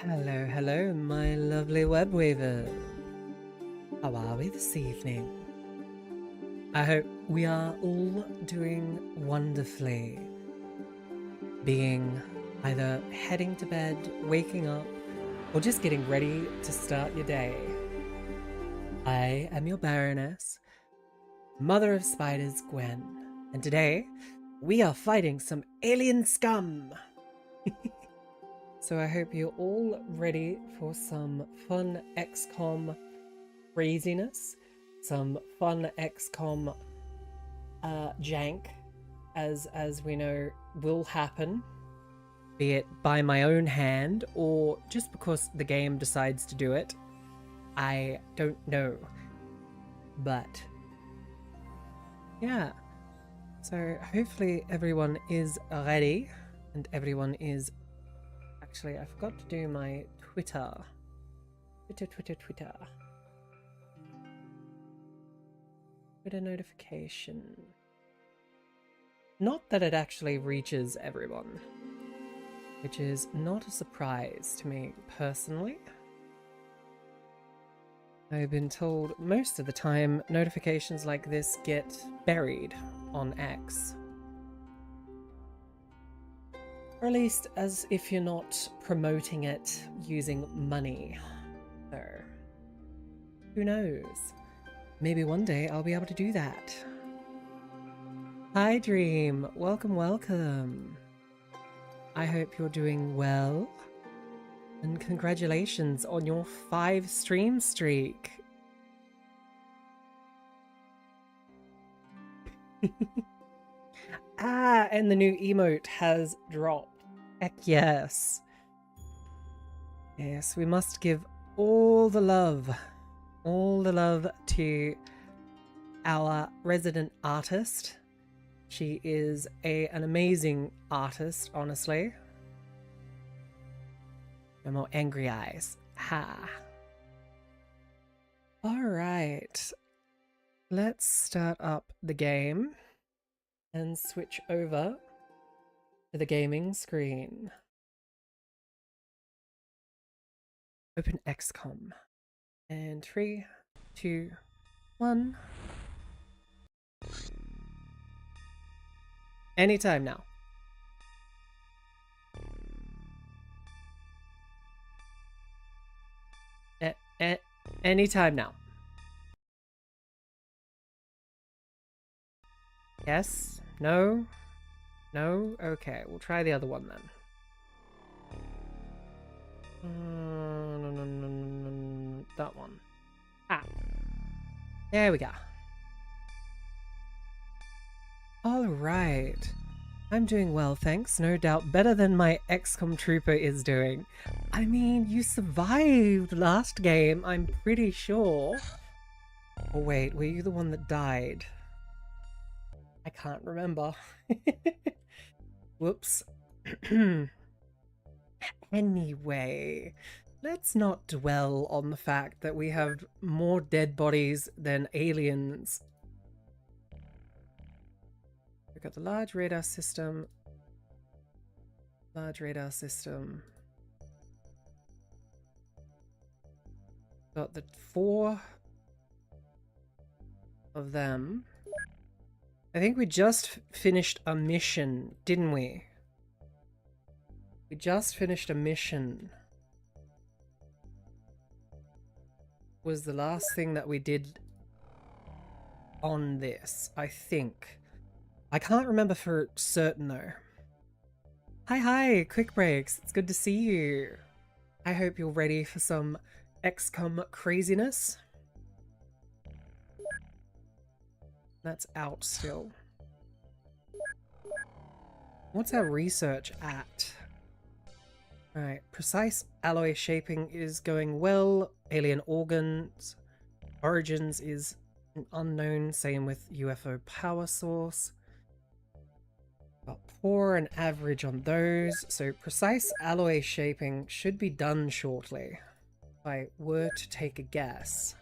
Hello, hello, my lovely web weaver. How are we this evening? I hope we are all doing wonderfully. Being either heading to bed, waking up, or just getting ready to start your day. I am your baroness, mother of spiders, Gwen, and today we are fighting some alien scum. So I hope you're all ready for some fun XCOM craziness, some fun XCOM jank, as we know will happen, be it by my own hand or just because the game decides to do it. I don't know, but yeah. So hopefully everyone is ready and everyone is. Actually, I forgot to do my Twitter. Twitter notification. Not that it actually reaches everyone, which is not a surprise to me personally. I've been told most of the time notifications like this get buried on X. Or at least as if you're not promoting it using money. So, who knows? Maybe one day I'll be able to do that. Hi Dream, welcome, welcome. I hope you're doing well. And congratulations on your 5 stream streak. And the new emote has dropped. Heck yes. Yes, we must give all the love to our resident artist. She is an amazing artist, honestly. No more angry eyes. Ha. Alright. Let's start up the game and switch over to the gaming screen. OpenX-com. And 3, 2, 1. Anytime now. Anytime now. Yes? No? No? Okay, we'll try the other one then. That one. There we go. Alright. I'm doing well, thanks. No doubt better than my XCOM trooper is doing. I mean, you survived last game, I'm pretty sure. Oh wait, were you the one that died? I can't remember. Whoops. Anyway, let's not dwell on the fact that we have more dead bodies than aliens. We've got the large radar system. Large radar system. Got the 4 of them. I think we just finished a mission, didn't we? We just finished a mission. Was the last thing that we did on this, I think. I can't remember for certain though. Hi, Quick Breaks. It's good to see you. I hope you're ready for some XCOM craziness. That's out still. What's our research at? Alright, precise alloy shaping is going well. Alien organs. Origins is unknown, same with UFO power source. Got poor and average on those, so precise alloy shaping should be done shortly, if I were to take a guess.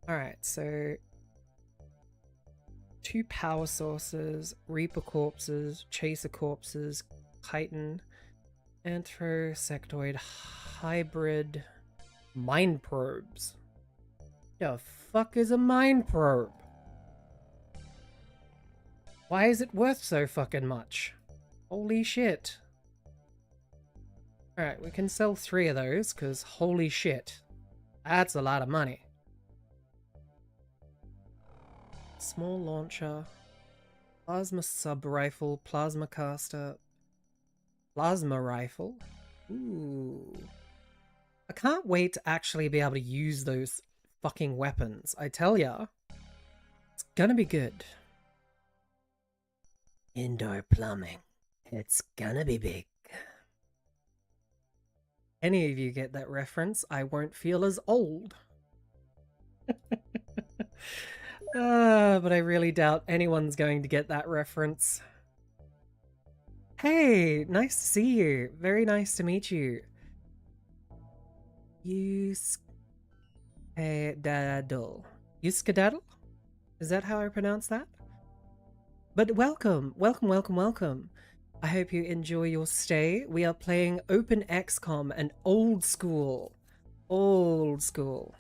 Alright, so 2 power sources, Reaper corpses, Chaser corpses, Titan. Anthrosectoid hybrid mind probes. The fuck is a mind probe? Why is it worth so fucking much? Holy shit. Alright, we can sell 3 of those, because holy shit. That's a lot of money. Small launcher. Plasma sub-rifle. Plasma caster. Plasma rifle. Ooh. I can't wait to actually be able to use those fucking weapons. I tell ya. It's gonna be good. Indoor plumbing. It's gonna be big. Any of you get that reference, I won't feel as old. But I really doubt anyone's going to get that reference. Hey, nice to see you. Very nice to meet you. Yuskadaddle. Yuskadaddle? Is that how I pronounce that? But welcome, welcome, welcome, welcome. I hope you enjoy your stay. We are playing OpenX-com, an old school. Old school.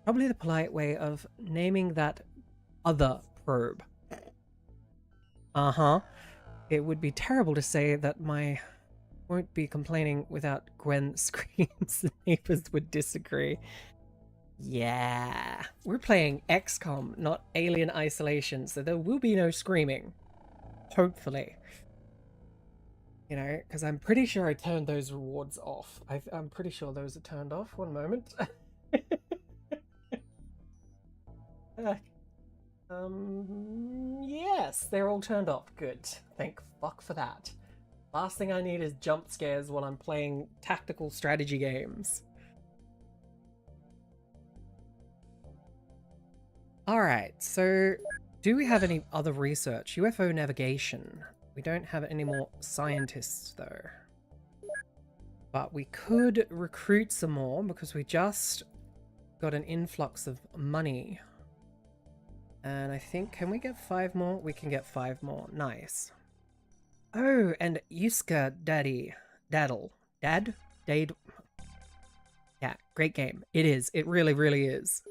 Probably the polite way of naming that other probe. Uh-huh. It would be terrible to say that my won't be complaining without Gwen screams. The neighbors would disagree. Yeah. We're playing XCOM, not Alien Isolation, so there will be no screaming. Hopefully. You know, because I'm pretty sure I turned those rewards off. I'm pretty sure those are turned off. One moment. Yes, they're all turned off. Good. Thank fuck for that. Last thing I need is jump scares while I'm playing tactical strategy games. Alright, so do we have any other research? UFO navigation. We don't have any more scientists though. But we could recruit some more because we just got an influx of money. And I think, can we get 5 more? We can get 5 more. Nice. Oh, and Yuska Daddy. Daddle. Dad? Dade? Yeah, great game. It is. It really, really is.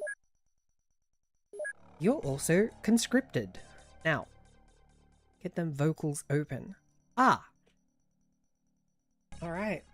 You're also conscripted. Now, get them vocals open. Ah! Alright.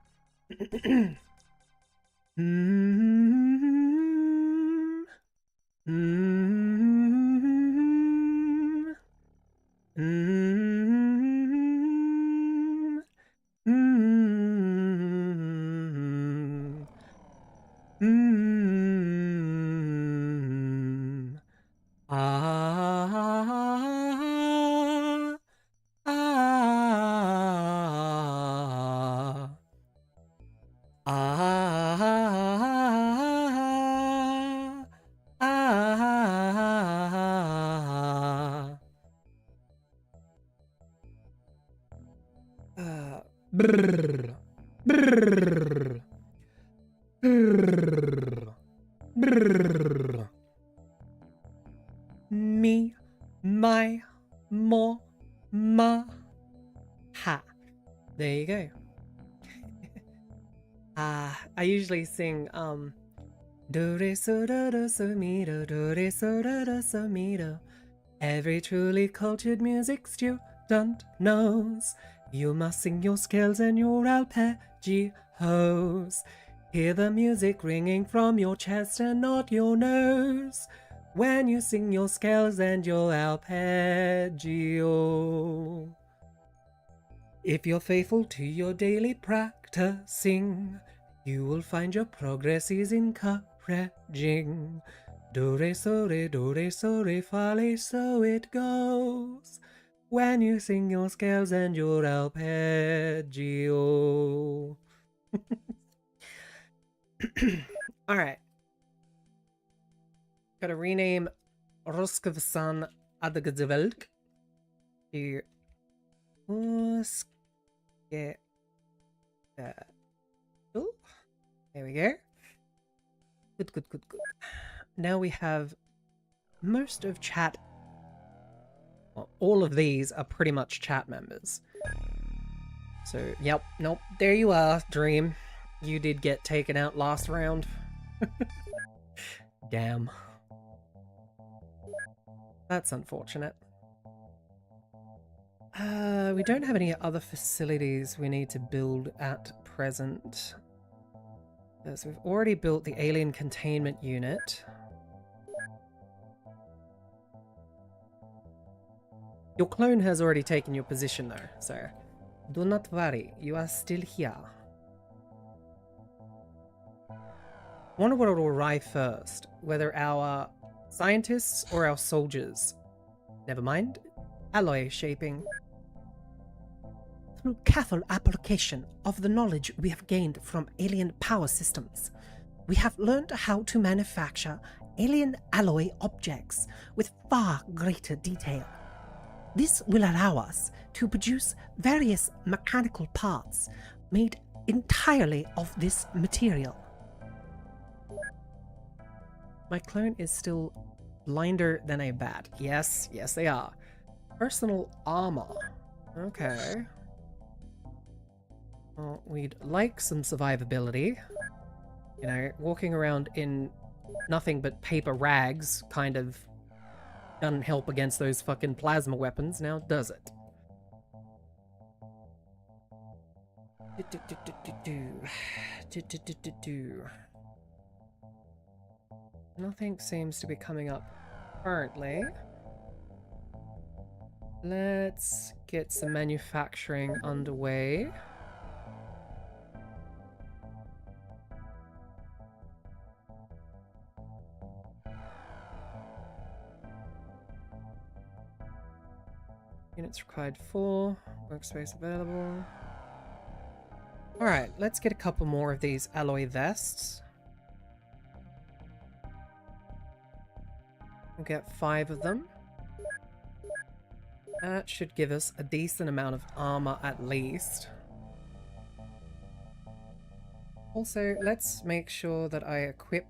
Brrr. Brrr. Brrr. Brrr. Me, my, mo, ma, ha. There you go. I usually sing do re so da da so mi do re so da da so mi do. Every truly cultured music student knows you must sing your scales and your arpeggios. Hear the music ringing from your chest and not your nose when you sing your scales and your arpeggio. If you're faithful to your daily practicing, you will find your progress is encouraging. Do re so re fa le, so it goes when you sing your scales and your arpeggio. Alright. Gotta rename Roskovsan Adagadzvelk to Uske. There we go. Good, good, good, good. Now we have most of chat. Well, all of these are pretty much chat members. So, yep, nope, there you are, Dream. You did get taken out last round. Damn. That's unfortunate. We don't have any other facilities we need to build at present. So we've already built the alien containment unit. Your clone has already taken your position though, so do not worry, you are still here. I wonder what will arrive first, whether our scientists or our soldiers. Never mind, alloy shaping. Through careful application of the knowledge we have gained from alien power systems, we have learned how to manufacture alien alloy objects with far greater detail. This will allow us to produce various mechanical parts made entirely of this material. My clone is still blinder than a bat. Yes, yes they are. Personal armor. Okay. Well, we'd like some survivability. You know, walking around in nothing but paper rags kind of doesn't help against those fucking plasma weapons, now does it? Nothing seems to be coming up currently. Let's get some manufacturing underway. Units required 4, workspace available. Alright, let's get a couple more of these alloy vests. We'll get 5 of them. That should give us a decent amount of armor at least. Also, let's make sure that I equip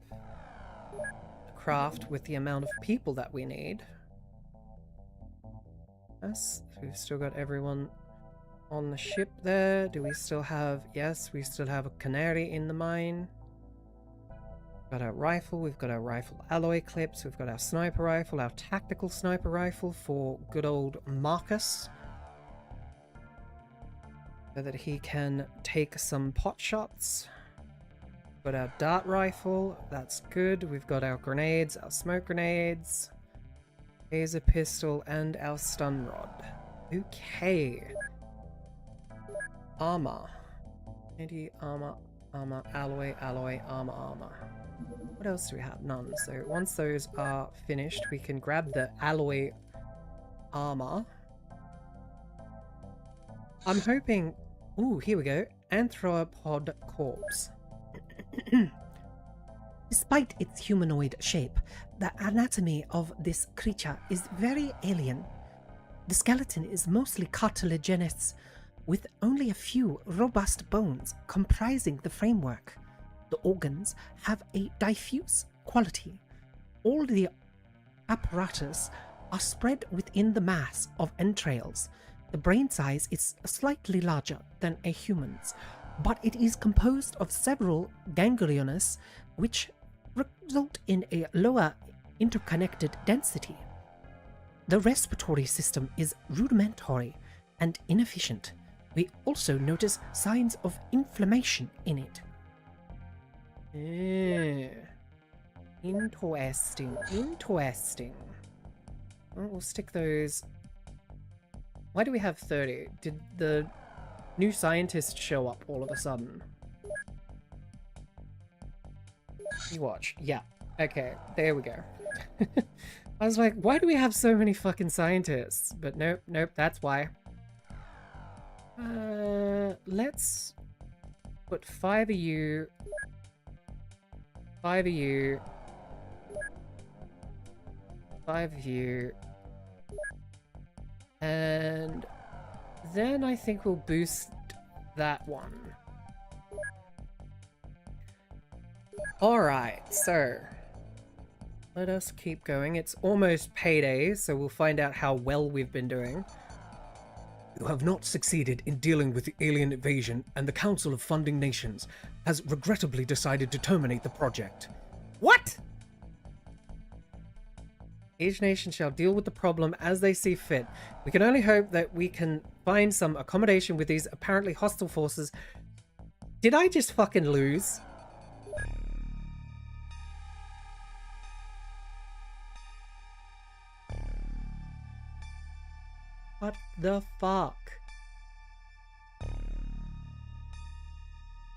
the craft with the amount of people that we need. Yes, we've still got everyone on the ship there. Do we still have... Yes, we still have a canary in the mine. We've got our rifle, we've got our rifle alloy clips, we've got our sniper rifle, our tactical sniper rifle for good old Marcus. So that he can take some pot shots. We've got our dart rifle, that's good. We've got our grenades, our smoke grenades. Laser pistol and our stun rod. Okay. Armor. Anti-armor, armor, alloy, armor. What else do we have? None. So once those are finished, we can grab the alloy armor. I'm hoping... Ooh, here we go. Anthropod corpse. Despite its humanoid shape, the anatomy of this creature is very alien. The skeleton is mostly cartilaginous, with only a few robust bones comprising the framework. The organs have a diffuse quality. All the apparatus are spread within the mass of entrails. The brain size is slightly larger than a human's, but it is composed of several ganglionus, which result in a lower interconnected density. The respiratory system is rudimentary and inefficient. We also notice signs of inflammation in it. Interesting, interesting. Well, we'll stick those... Why do we have 30? Did the new scientist show up all of a sudden? You watch. Yeah. Okay, there we go. I was like, why do we have so many fucking scientists? But nope, nope, that's why. Let's put 5 of you, 5 of you, 5 of you, and then I think we'll boost that one. Alright, so let us keep going. It's almost payday, so we'll find out how well we've been doing. You have not succeeded in dealing with the alien invasion, and the Council of Funding Nations has regrettably decided to terminate the project. What? Each nation shall deal with the problem as they see fit. We can only hope that we can find some accommodation with these apparently hostile forces. Did I just fucking lose? What the fuck?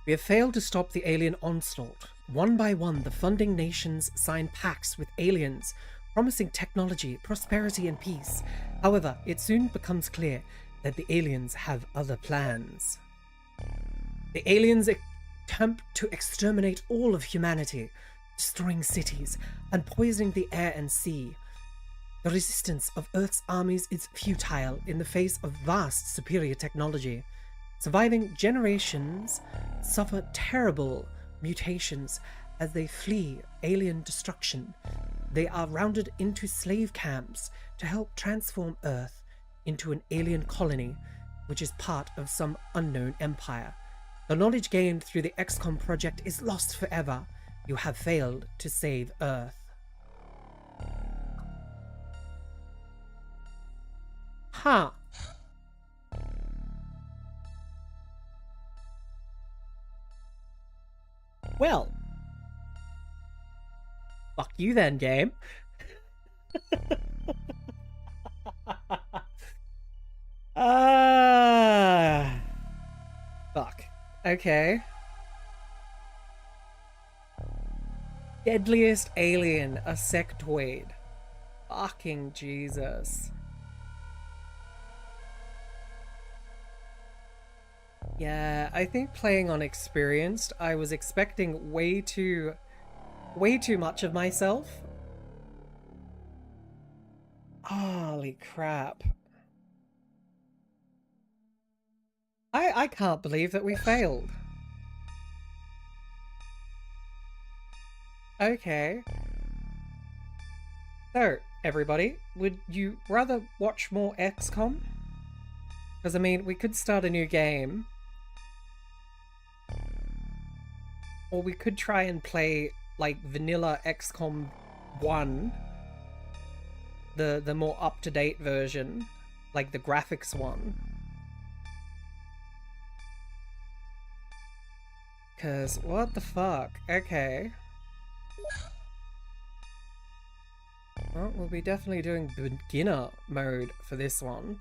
We have failed to stop the alien onslaught. One by one, the funding nations sign pacts with aliens, promising technology, prosperity, and peace. However, it soon becomes clear that the aliens have other plans. The aliens attempt to exterminate all of humanity, destroying cities and poisoning the air and sea. The resistance of Earth's armies is futile in the face of vast superior technology. Surviving generations suffer terrible mutations as they flee alien destruction. They are rounded into slave camps to help transform Earth into an alien colony, which is part of some unknown empire. The knowledge gained through the XCOM project is lost forever. You have failed to save Earth. Huh. Well, fuck you then, game. Fuck. Okay. Deadliest alien, a sectoid. Fucking Jesus. Yeah, I think playing on experienced, I was expecting way too much of myself. Holy crap. I can't believe that we failed. Okay. So, everybody, would you rather watch more XCOM? Because, I mean, we could start a new game. Or we could try and play, like, vanilla XCOM 1. The more up-to-date version. Like the graphics one. Because, what the fuck? Okay. Well, we'll be definitely doing beginner mode for this one.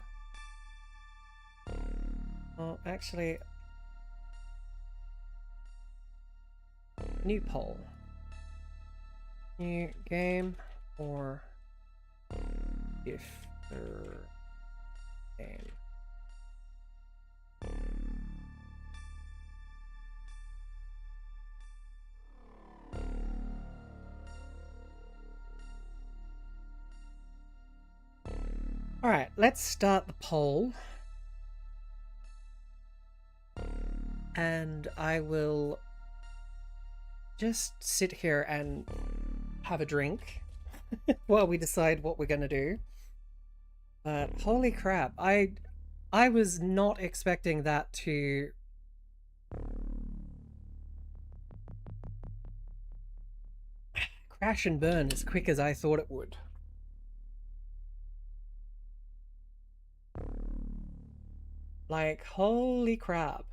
Oh, actually... New poll. New game or gifter game. Alright, let's start the poll. And I will just sit here and have a drink while we decide what we're gonna do. But holy crap, I was not expecting that to crash and burn as quick as I thought it would. Like, holy crap.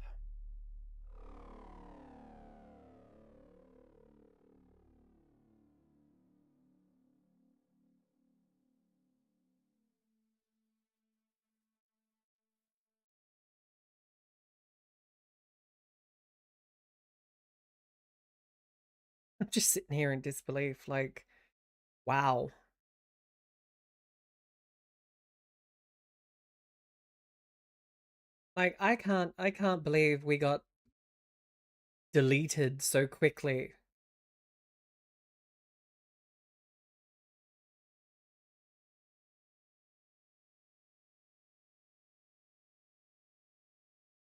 I'm just sitting here in disbelief, like, wow. Like, I can't believe we got deleted so quickly.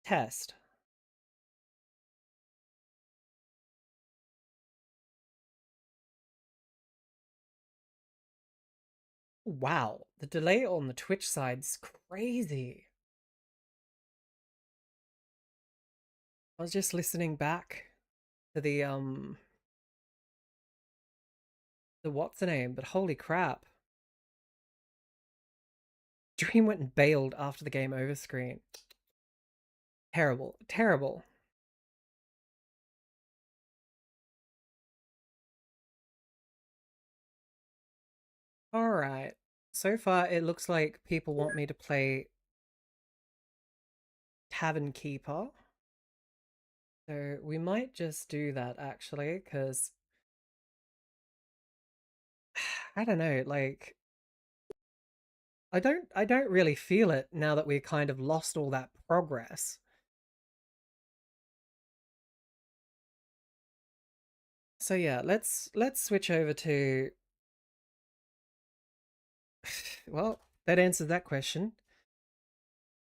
Test. Wow, the delay on the Twitch side's crazy. I was just listening back to the what's the name, but holy crap. Dream went and bailed after the game over screen. Terrible. Terrible. Alright. So far, it looks like people want me to play Tavern Keeper. So we might just do that, actually, because I don't know, like I don't really feel it now that we kind of lost all that progress. So yeah, let's switch over to well, that answers that question.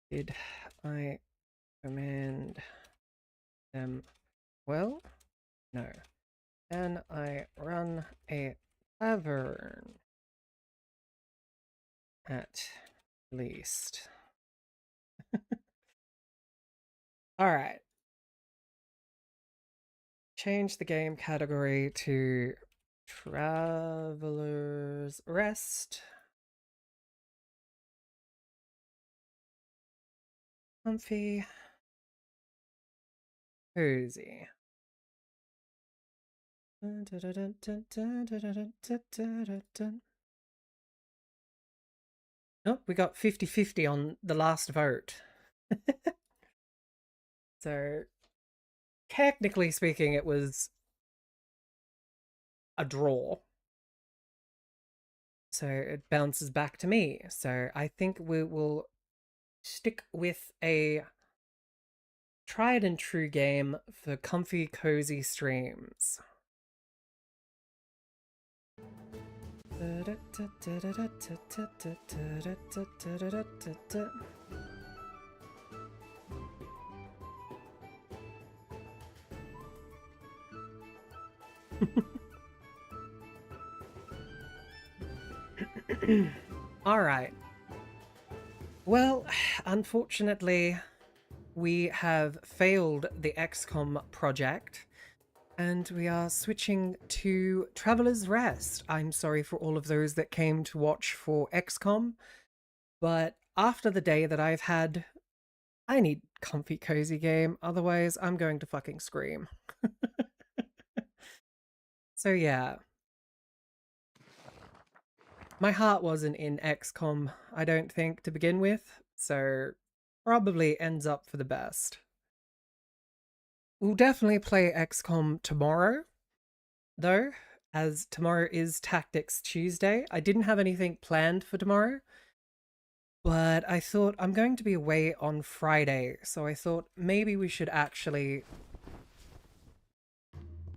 Did I command them well? No. Can I run a tavern? At least. Alright. Change the game category to Traveler's Rest. Comfy. Cozy. Oh, we got 50-50 on the last vote. So, technically speaking, it was a draw. So it bounces back to me. So I think we will stick with a tried and true game for comfy, cozy streams. All right. Well, unfortunately, we have failed the XCOM project, and we are switching to Traveler's Rest. I'm sorry for all of those that came to watch for XCOM, but after the day that I've had, I need comfy, cozy game, otherwise I'm going to fucking scream. So yeah. My heart wasn't in XCOM, I don't think, to begin with, so probably ends up for the best. We'll definitely play XCOM tomorrow, though, as tomorrow is Tactics Tuesday. I didn't have anything planned for tomorrow, but I thought I'm going to be away on Friday, so I thought maybe we should actually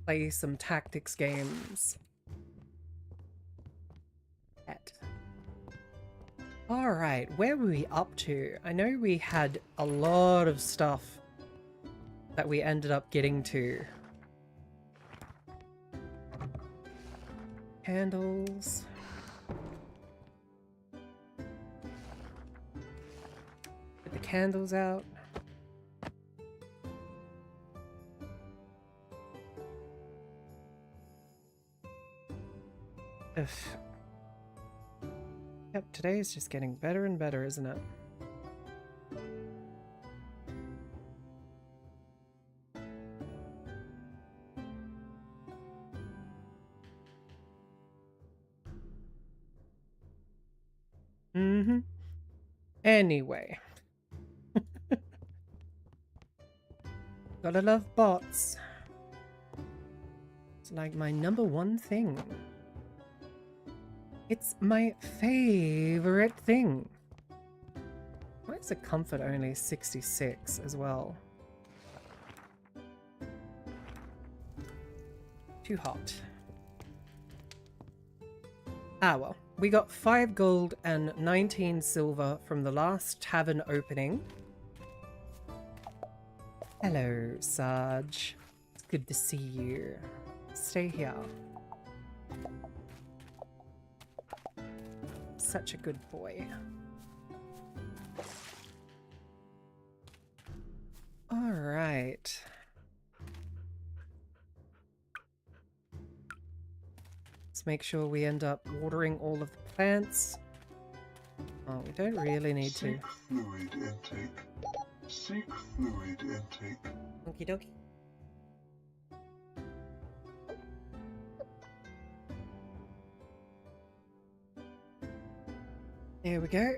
play some tactics games. Alright, where were we up to? I know we had a lot of stuff that we ended up getting to. Candles. Put the candles out. Ugh. Yep, today is just getting better and better, isn't it? Mm-hmm. Anyway. Gotta love bots. It's like my #1 thing. It's my favorite thing. Why is the comfort only 66 as well? Too hot. Ah well, we got 5 gold and 19 silver from the last tavern opening. Hello, Sarge. It's good to see you. Stay here. Such a good boy. Alright. Let's make sure we end up watering all of the plants. Oh, we don't really need to. Seek fluid intake. Seek fluid intake. Okie dokie. There we go.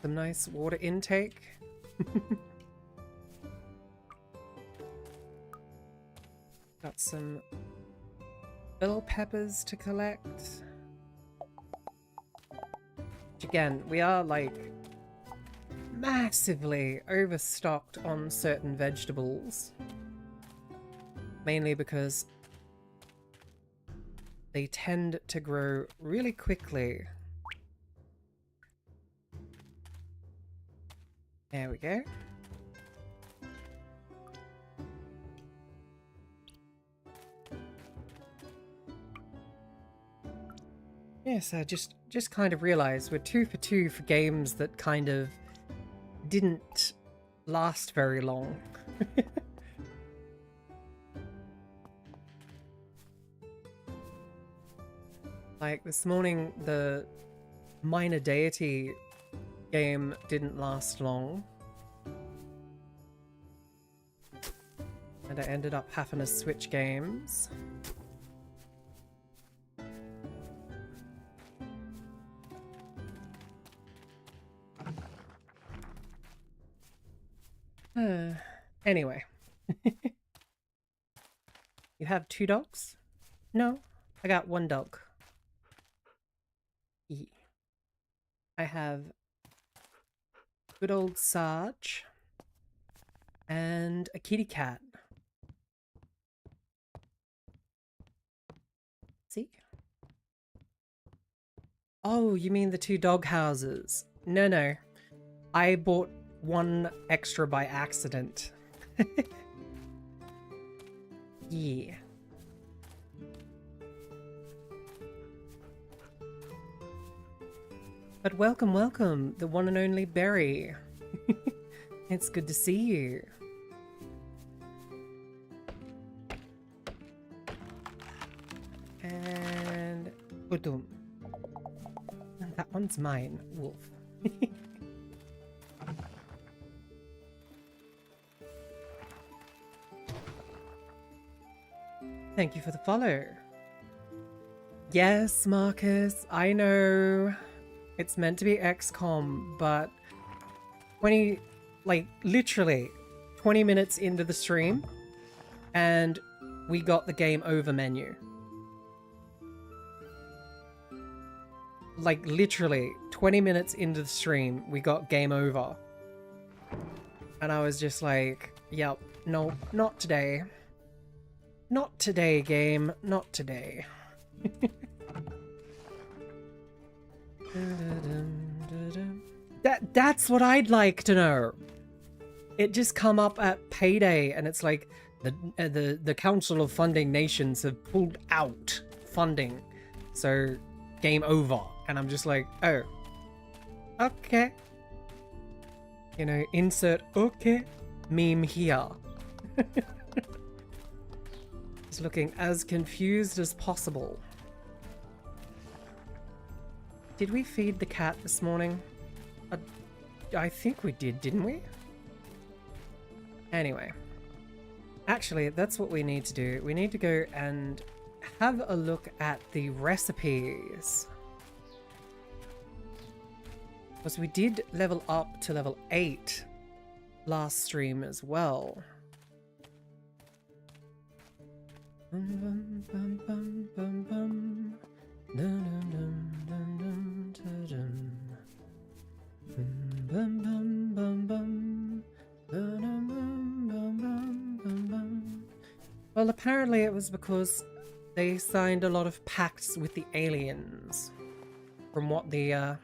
Some nice water intake. Got some bell peppers to collect. Which again, we are like massively overstocked on certain vegetables. Mainly because they tend to grow really quickly. There we go. Yes, I just kind of realized we're 2 for 2 for games that kind of didn't last very long. Like this morning, the Minor Deity game didn't last long. And I ended up having to switch games. Anyway. You have 2 dogs? No, I got 1 dog. I have good old Sarge and a kitty cat. See? Oh, you mean the 2 dog houses? No. I bought 1 extra by accident. Yeah. But welcome, the one and only Berry. It's good to see you. And... Budum. That one's mine, Wolf. Thank you for the follow. Yes, Marcus, I know. It's meant to be XCOM, but literally 20 minutes into the stream and we got the game over menu. Like literally 20 minutes into the stream, we got game over. And I was just like, yep, no, not today. Not today, game. Not today. That's what I'd like to know. It just come up at payday and it's like the Council of Funding Nations have pulled out funding. So game over. And I'm just like, oh. Okay. You know, insert okay meme here. Just looking as confused as possible. Did we feed the cat this morning? I think we did, didn't we? Anyway. Actually, that's what we need to do. We need to go and have a look at the recipes. Because we did level up to level 8 last stream as well. Well, apparently it was because they signed a lot of pacts with the aliens. From what the, I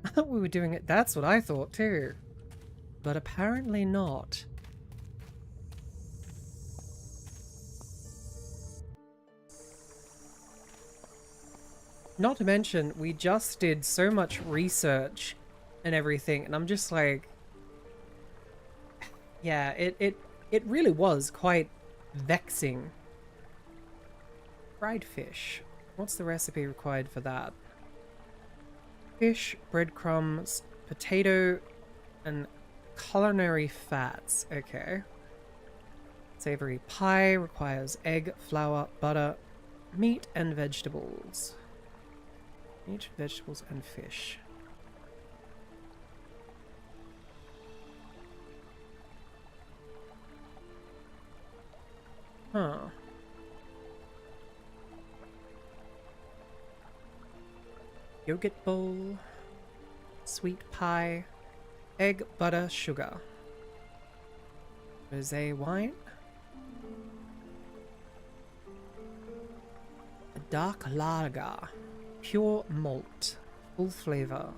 thought we were doing it, that's what I thought too. But apparently not. Not to mention, we just did so much research and everything, and I'm just like... Yeah, it really was quite vexing. Fried fish. What's the recipe required for that? Fish, breadcrumbs, potato, and culinary fats. Okay. Savory pie requires egg, flour, butter, meat, and vegetables. Meat, vegetables, and fish. Huh. Yogurt bowl, sweet pie, egg, butter, sugar. Rosé wine. A dark lager, pure malt, full flavor.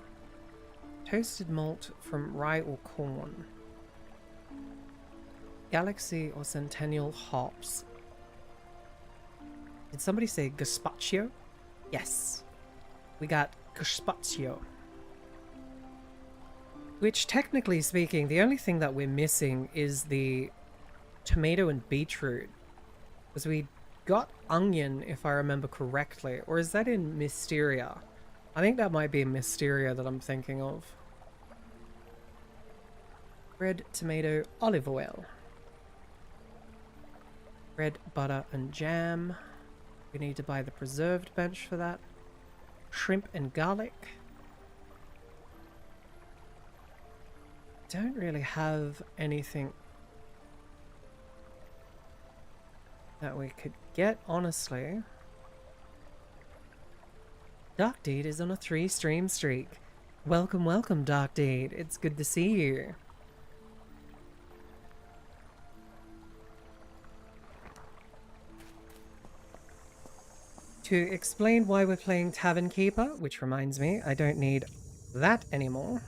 Toasted malt from rye or corn. Galaxy or Centennial hops. Did somebody say gazpacho? Yes. We got gazpacho. Which, technically speaking, the only thing that we're missing is the tomato and beetroot. Because we got onion, if I remember correctly. Or is that in Mysteria? I think that might be in Mysteria that I'm thinking of. Bread, tomato, olive oil. Bread, butter, and jam. We need to buy the preserved bench for that. Shrimp and garlic. Don't really have anything that we could get, honestly. Dark Deed is on a 3-stream streak. Welcome, welcome, Dark Deed. It's good to see you. To explain why we're playing Tavern Keeper, which reminds me, I don't need that anymore.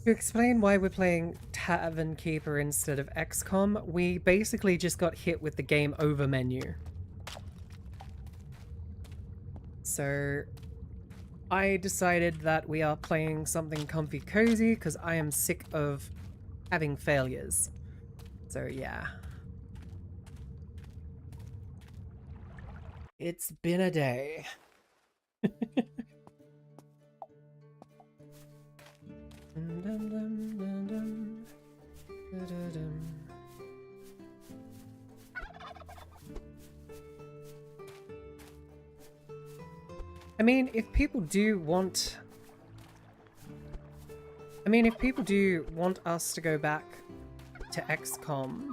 To explain why we're playing Tavern Keeper instead of XCOM, we basically just got hit with the game over menu. So I decided that we are playing something comfy cozy because I am sick of having failures. So yeah. It's been a day. I mean, if people do want... if people do want us to go back to XCOM,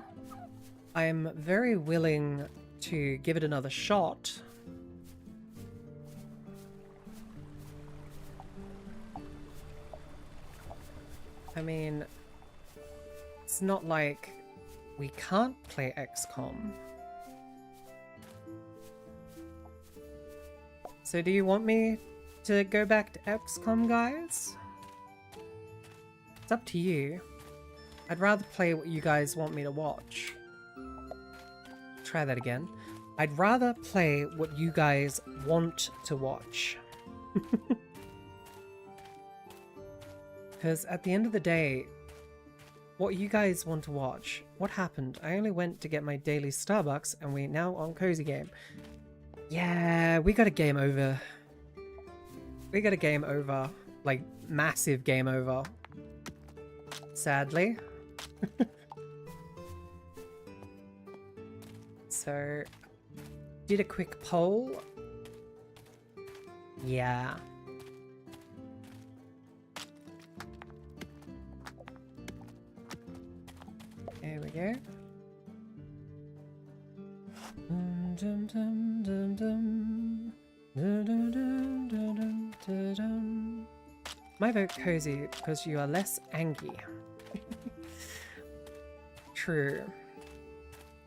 I'm very willing to give it another shot. I mean, it's not like we can't play XCOM. So do you want me to go back to XCOM, guys? It's up to you. I'd rather play what you guys want me to watch. Try that again. I'd rather play what you guys want to watch. Because at the end of the day, what you guys want to watch? What happened? I only went to get my daily Starbucks and we're now on Cozy Game. Yeah, we got a game over. We got a game over. Like, massive game over. Sadly. So, did a quick poll. Yeah. There we go. My vote cozy because you are less angry. True.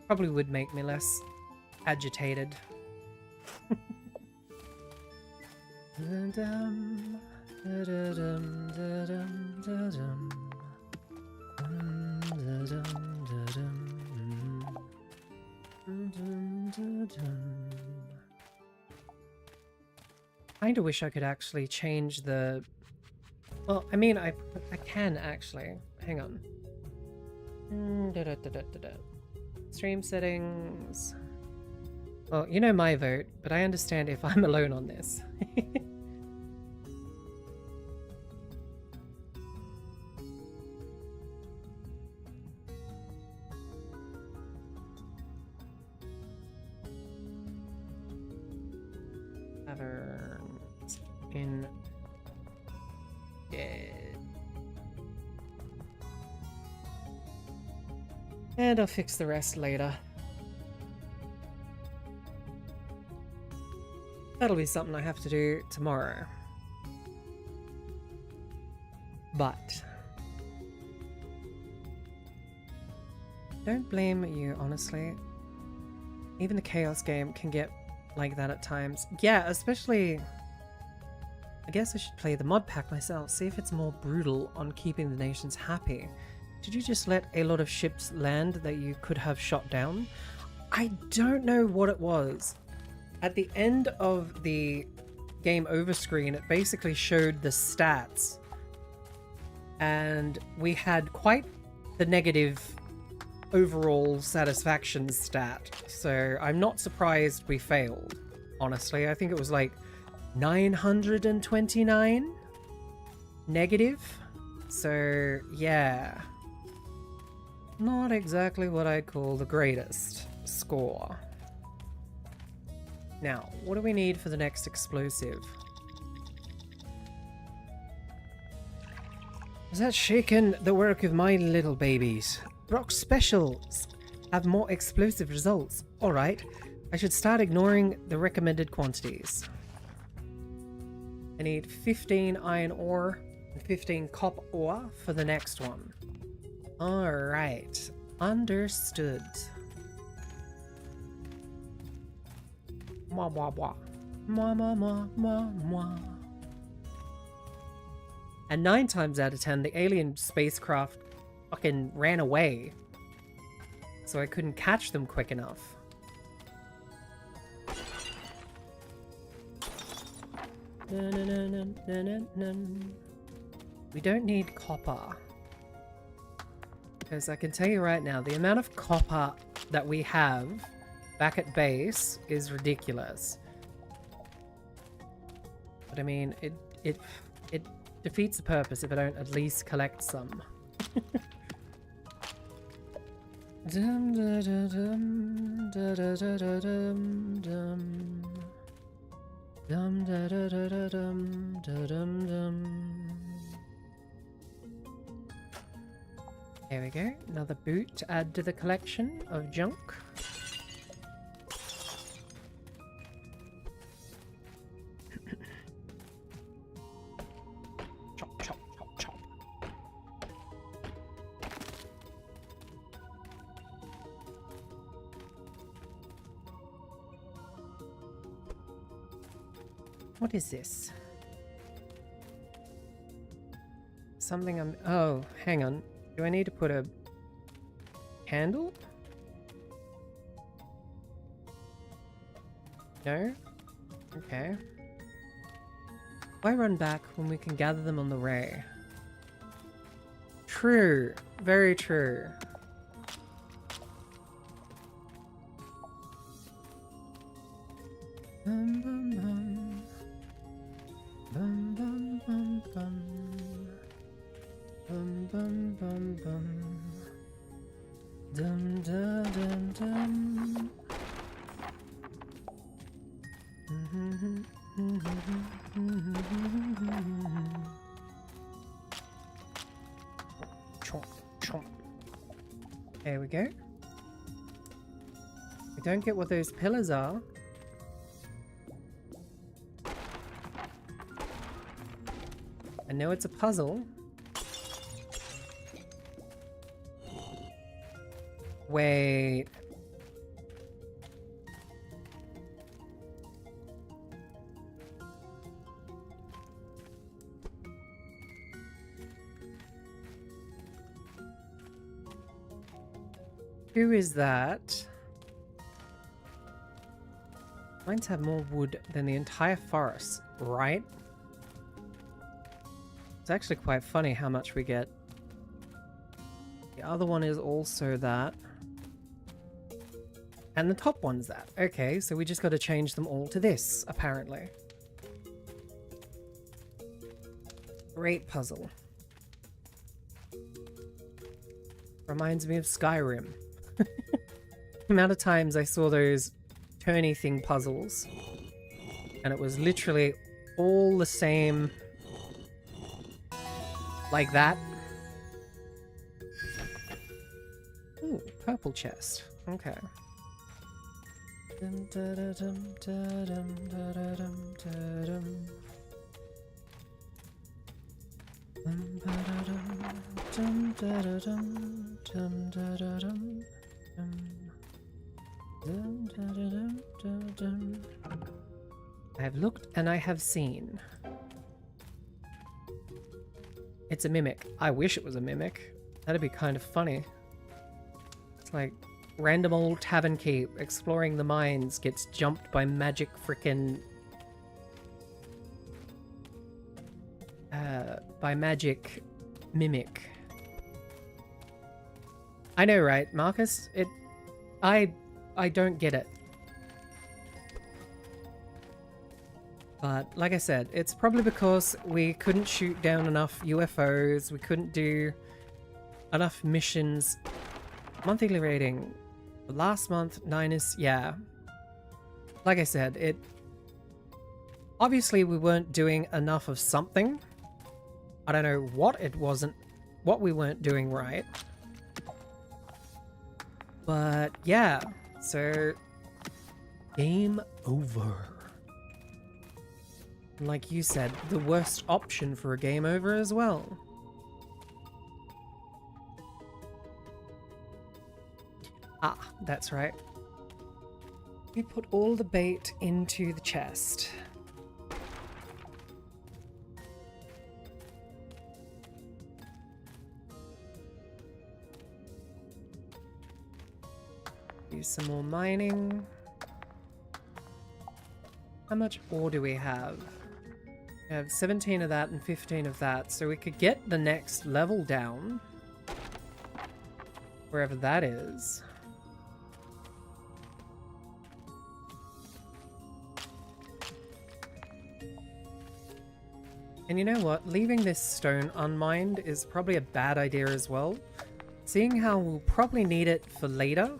Probably would make me less agitated. Kinda wish I could actually change the... Well, I mean, I can actually. Hang on. Stream settings. Well, you know my vote, but I understand if I'm alone on this. Taverns in stead. And I'll fix the rest later. That'll be something I have to do tomorrow. But don't blame you, honestly. Even the chaos game can get like that at times. Yeah, especially... I guess I should play the mod pack myself, see if it's more brutal on keeping the nations happy. Did you just let a lot of ships land that you could have shot down? I don't know what it was. At the end of the game over screen, it basically showed the stats. And we had quite the negative overall satisfaction stat. So I'm not surprised we failed, honestly. I think it was like 929 negative. So yeah. Not exactly what I'd call the greatest score. Now, what do we need for the next explosive? Is that shaking the work of my little babies? Rock specials have more explosive results. Alright, I should start ignoring the recommended quantities. I need 15 iron ore and 15 copper ore for the next one. Alright, understood. Mwah, mwah, mwah. Mwah, mwah, mwah, mwah, mwah. And 9 times out of 10, the alien spacecraft fucking ran away. So I couldn't catch them quick enough. We don't need copper. Because I can tell you right now, the amount of copper that we have back at base is ridiculous. But I mean, it defeats the purpose if I don't at least collect some. Dum da da dum da da da da dum dum dum da da da da dum da dum dum. There we go. Another boot to add to the collection of junk. Chop, chop, chop, chop. What is this? Something I'm... Oh, hang on. Do I need to put a candle? No? Okay. Why run back when we can gather them on the ray? True. Very true. Bum, bum, bum. Bum, bum, bum, bum. Bum, bum, bum, bum. Dum, dum, dum, dum. Chomp, chomp. There we go. We don't get what those pillars are. I know it's a puzzle. Wait. Who is that? Mines have more wood than the entire forest, right? It's actually quite funny how much we get. The other one is also that. And the top one's that. Okay, so we just got to change them all to this, apparently. Great puzzle. Reminds me of Skyrim. The amount of times I saw those turny thing puzzles, and it was literally all the same, like that. Ooh, purple chest. Okay. Dum, da, da, dum, da, dum, da, da, dum, da, dum. Dum, da, da, dum, dum, da, da, dum, dum, da, da, dum, dum. Dum, da, da, dum, da, dum. I have looked and I have seen. It's a mimic. I wish it was a mimic. That'd be kind of funny. It's like random old tavern keep exploring the mines gets jumped by magic frickin' by magic mimic. I know, right, Marcus? I don't get it. But like I said, it's probably because we couldn't shoot down enough UFOs, we couldn't do enough missions. Monthly rating. Last month, 9 is, yeah. Like I said, it... Obviously we weren't doing enough of something. I don't know what it wasn't, what we weren't doing right. But yeah, so... Game over. Like you said, the worst option for a game over as well. Ah, that's right. We put all the bait into the chest. Do some more mining. How much ore do we have? We have 17 of that and 15 of that, so we could get the next level down. Wherever that is. And you know what? Leaving this stone unmined is probably a bad idea as well. Seeing how we'll probably need it for later.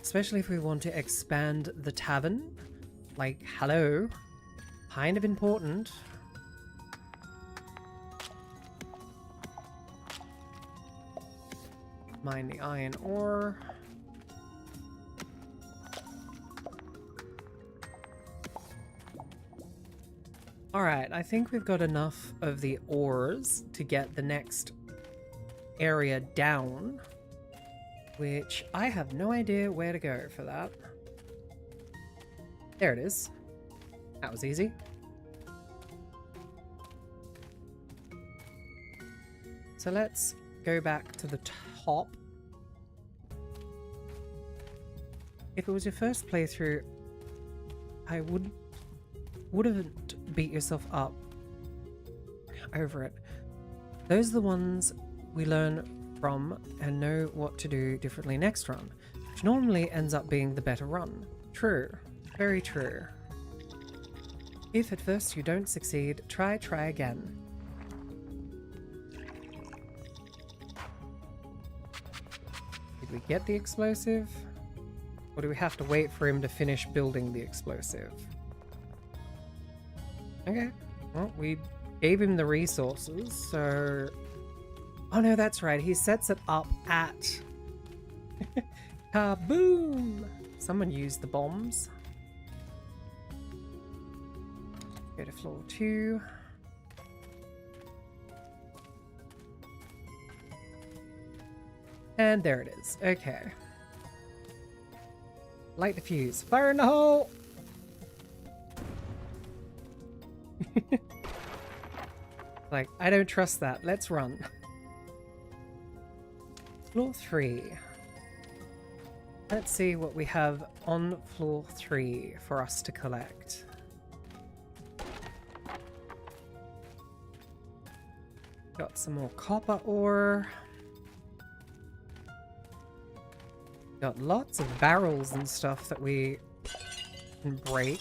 Especially if we want to expand the tavern. Like, hello. Kind of important. Mine the iron ore. Alright, I think we've got enough of the ores to get the next area down. Which I have no idea where to go for that. There it is. That was easy. So let's go back to the top. If it was your first playthrough, I wouldn't beat yourself up over it. Those are the ones we learn from and know what to do differently next run, which normally ends up being the better run. True. Very true. If at first you don't succeed, try again. Did we get the explosive? Or do we have to wait for him to finish building the explosive? Okay. Well, we gave him the resources, so... Oh no, that's right. He sets it up at... Kaboom! Someone used the bombs. Go to floor 2. And there it is. Okay. Light the fuse. Fire in the hole! Like, I don't trust that. Let's run. Floor 3. Let's see what we have on floor 3 for us to collect. Got some more copper ore. Got lots of barrels and stuff that we can break.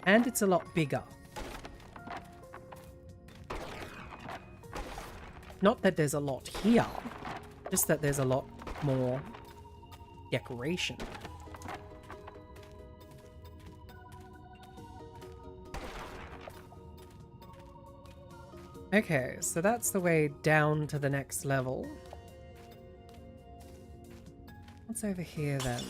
And it's a lot bigger. Not that there's a lot here, just that there's a lot more decoration. Okay, so that's the way down to the next level. What's over here then?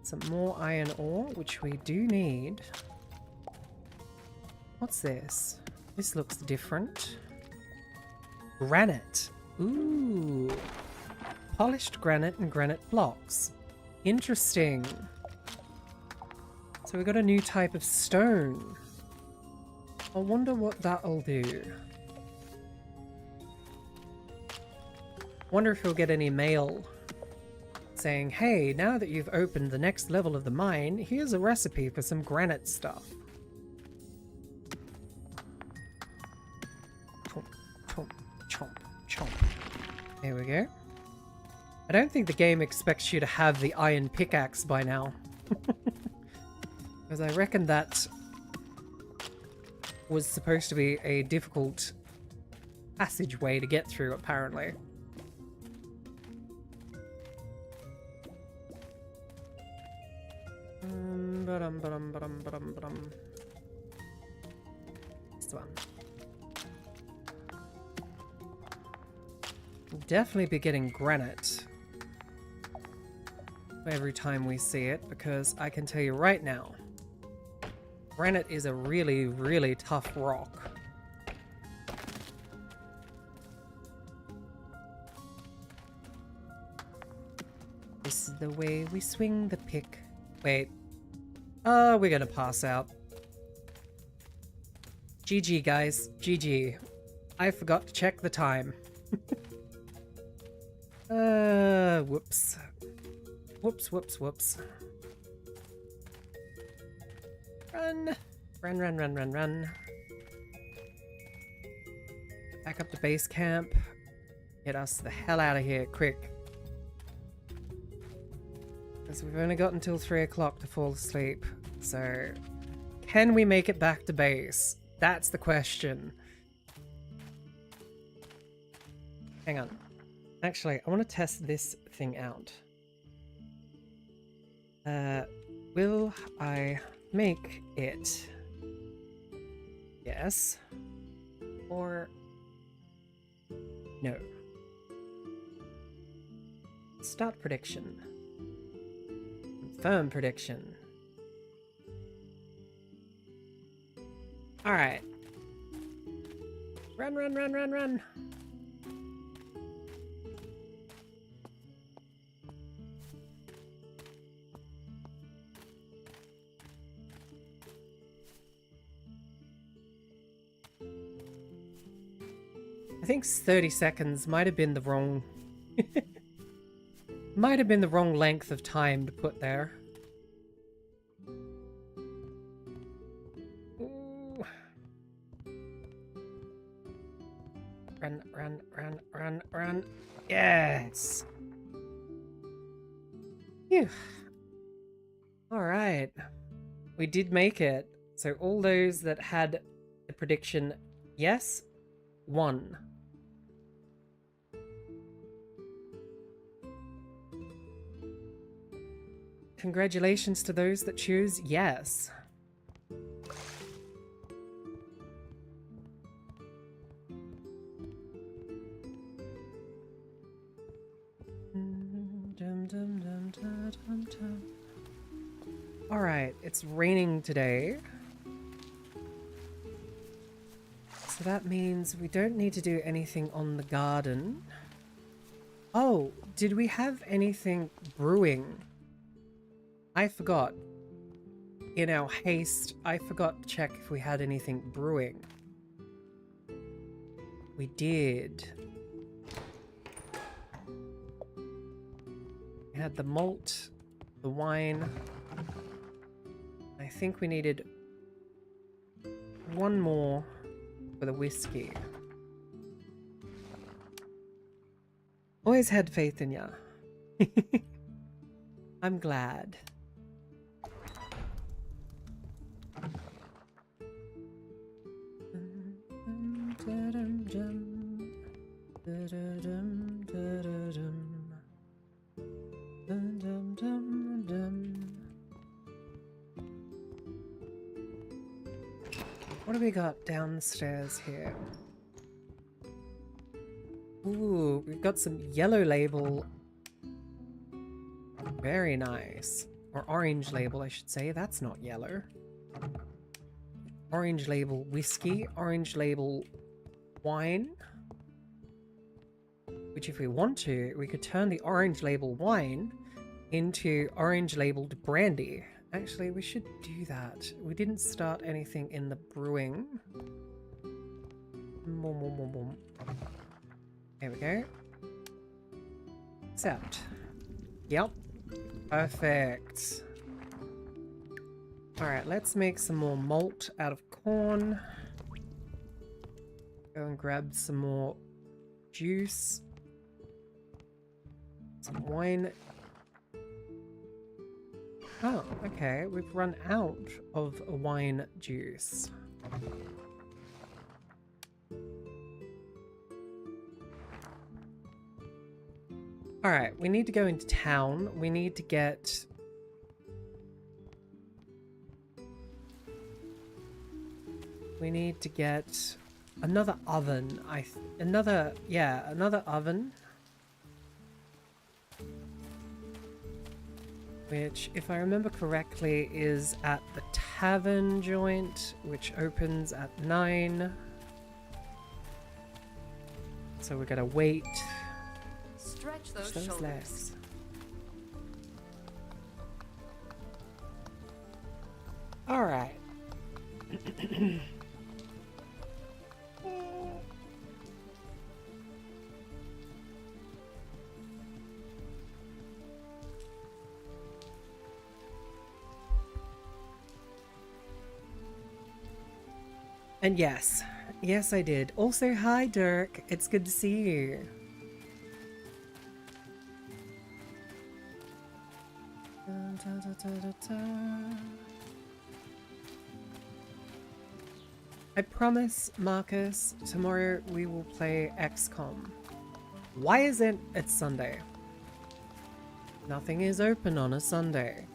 Some more iron ore, which we do need. What's this? This looks different. Granite. Ooh. Polished granite and granite blocks. Interesting. So we got a new type of stone. I wonder what that'll do. Wonder if we'll get any mail saying, hey, now that you've opened the next level of the mine, here's a recipe for some granite stuff. Chomp, chomp, chomp, chomp. There we go. I don't think the game expects you to have the iron pickaxe by now. Because I reckon that was supposed to be a difficult passageway to get through, apparently. This one. Definitely be getting granite every time we see it, because I can tell you right now, granite is a really, really tough rock. This is the way we swing the pick. Wait. Oh, we're gonna pass out. GG, guys. GG. I forgot to check the time. Whoops. Whoops, whoops, whoops. Run. Run, run, run, run, run. Back up to base camp. Get us the hell out of here, quick. Because we've only got until 3 o'clock to fall asleep. So, can we make it back to base? That's the question. Hang on. Actually, I want to test this thing out. Will I make it? Yes. Or no. Start prediction. Confirm prediction. Alright. Run, run, run, run, run. I think 30 seconds might have been the wrong... might have been the wrong length of time to put there. Ooh. Run, run, run, run, run. Yes! Phew. Alright. We did make it. So all those that had the prediction yes, won. Congratulations to those that choose yes. Alright, it's raining today. So that means we don't need to do anything on the garden. Oh, did we have anything brewing? I forgot. In our haste, I forgot to check if we had anything brewing. We did. We had the malt, the wine. I think we needed one more for the whiskey. Always had faith in ya. I'm glad. What do we got downstairs here? Ooh, we've got some yellow label. Very nice. Or orange label, I should say. That's not yellow. Orange label whiskey. Orange label wine. Which, if we want to, we could turn the orange label wine into orange labeled brandy. Actually, we should do that. We didn't start anything in the brewing. Boom, boom, boom, boom. There we go. Accept. Yep. Perfect. Alright, let's make some more malt out of corn. Go and grab some more juice. Some wine. Oh, okay. We've run out of wine juice. Alright, we need to go into town. We need to get... another oven. Another oven. Which, if I remember correctly, is at the tavern joint, which opens at 9. So we're gonna wait. Stretch those shoulders. Legs. All right. And yes, I did. Also, hi Dirk, it's good to see you. I promise, Marcus, tomorrow we will play XCom. Why isn't it Sunday? Nothing is open on a Sunday.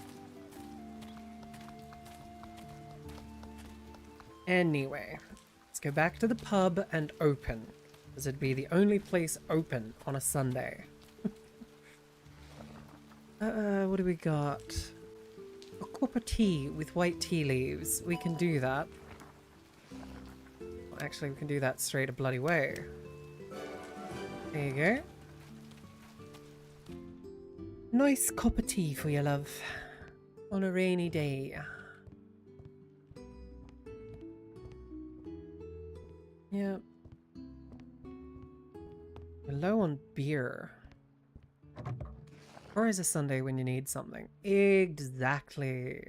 Anyway, let's go back to the pub and open, as it'd be the only place open on a Sunday. What do we got? A cup of tea with white tea leaves. We can do that. Well, actually, we can do that straight a bloody way. There you go. Nice cup of tea for you, love. On a rainy day. Yeah. We're low on beer. Or is a Sunday when you need something? Exactly.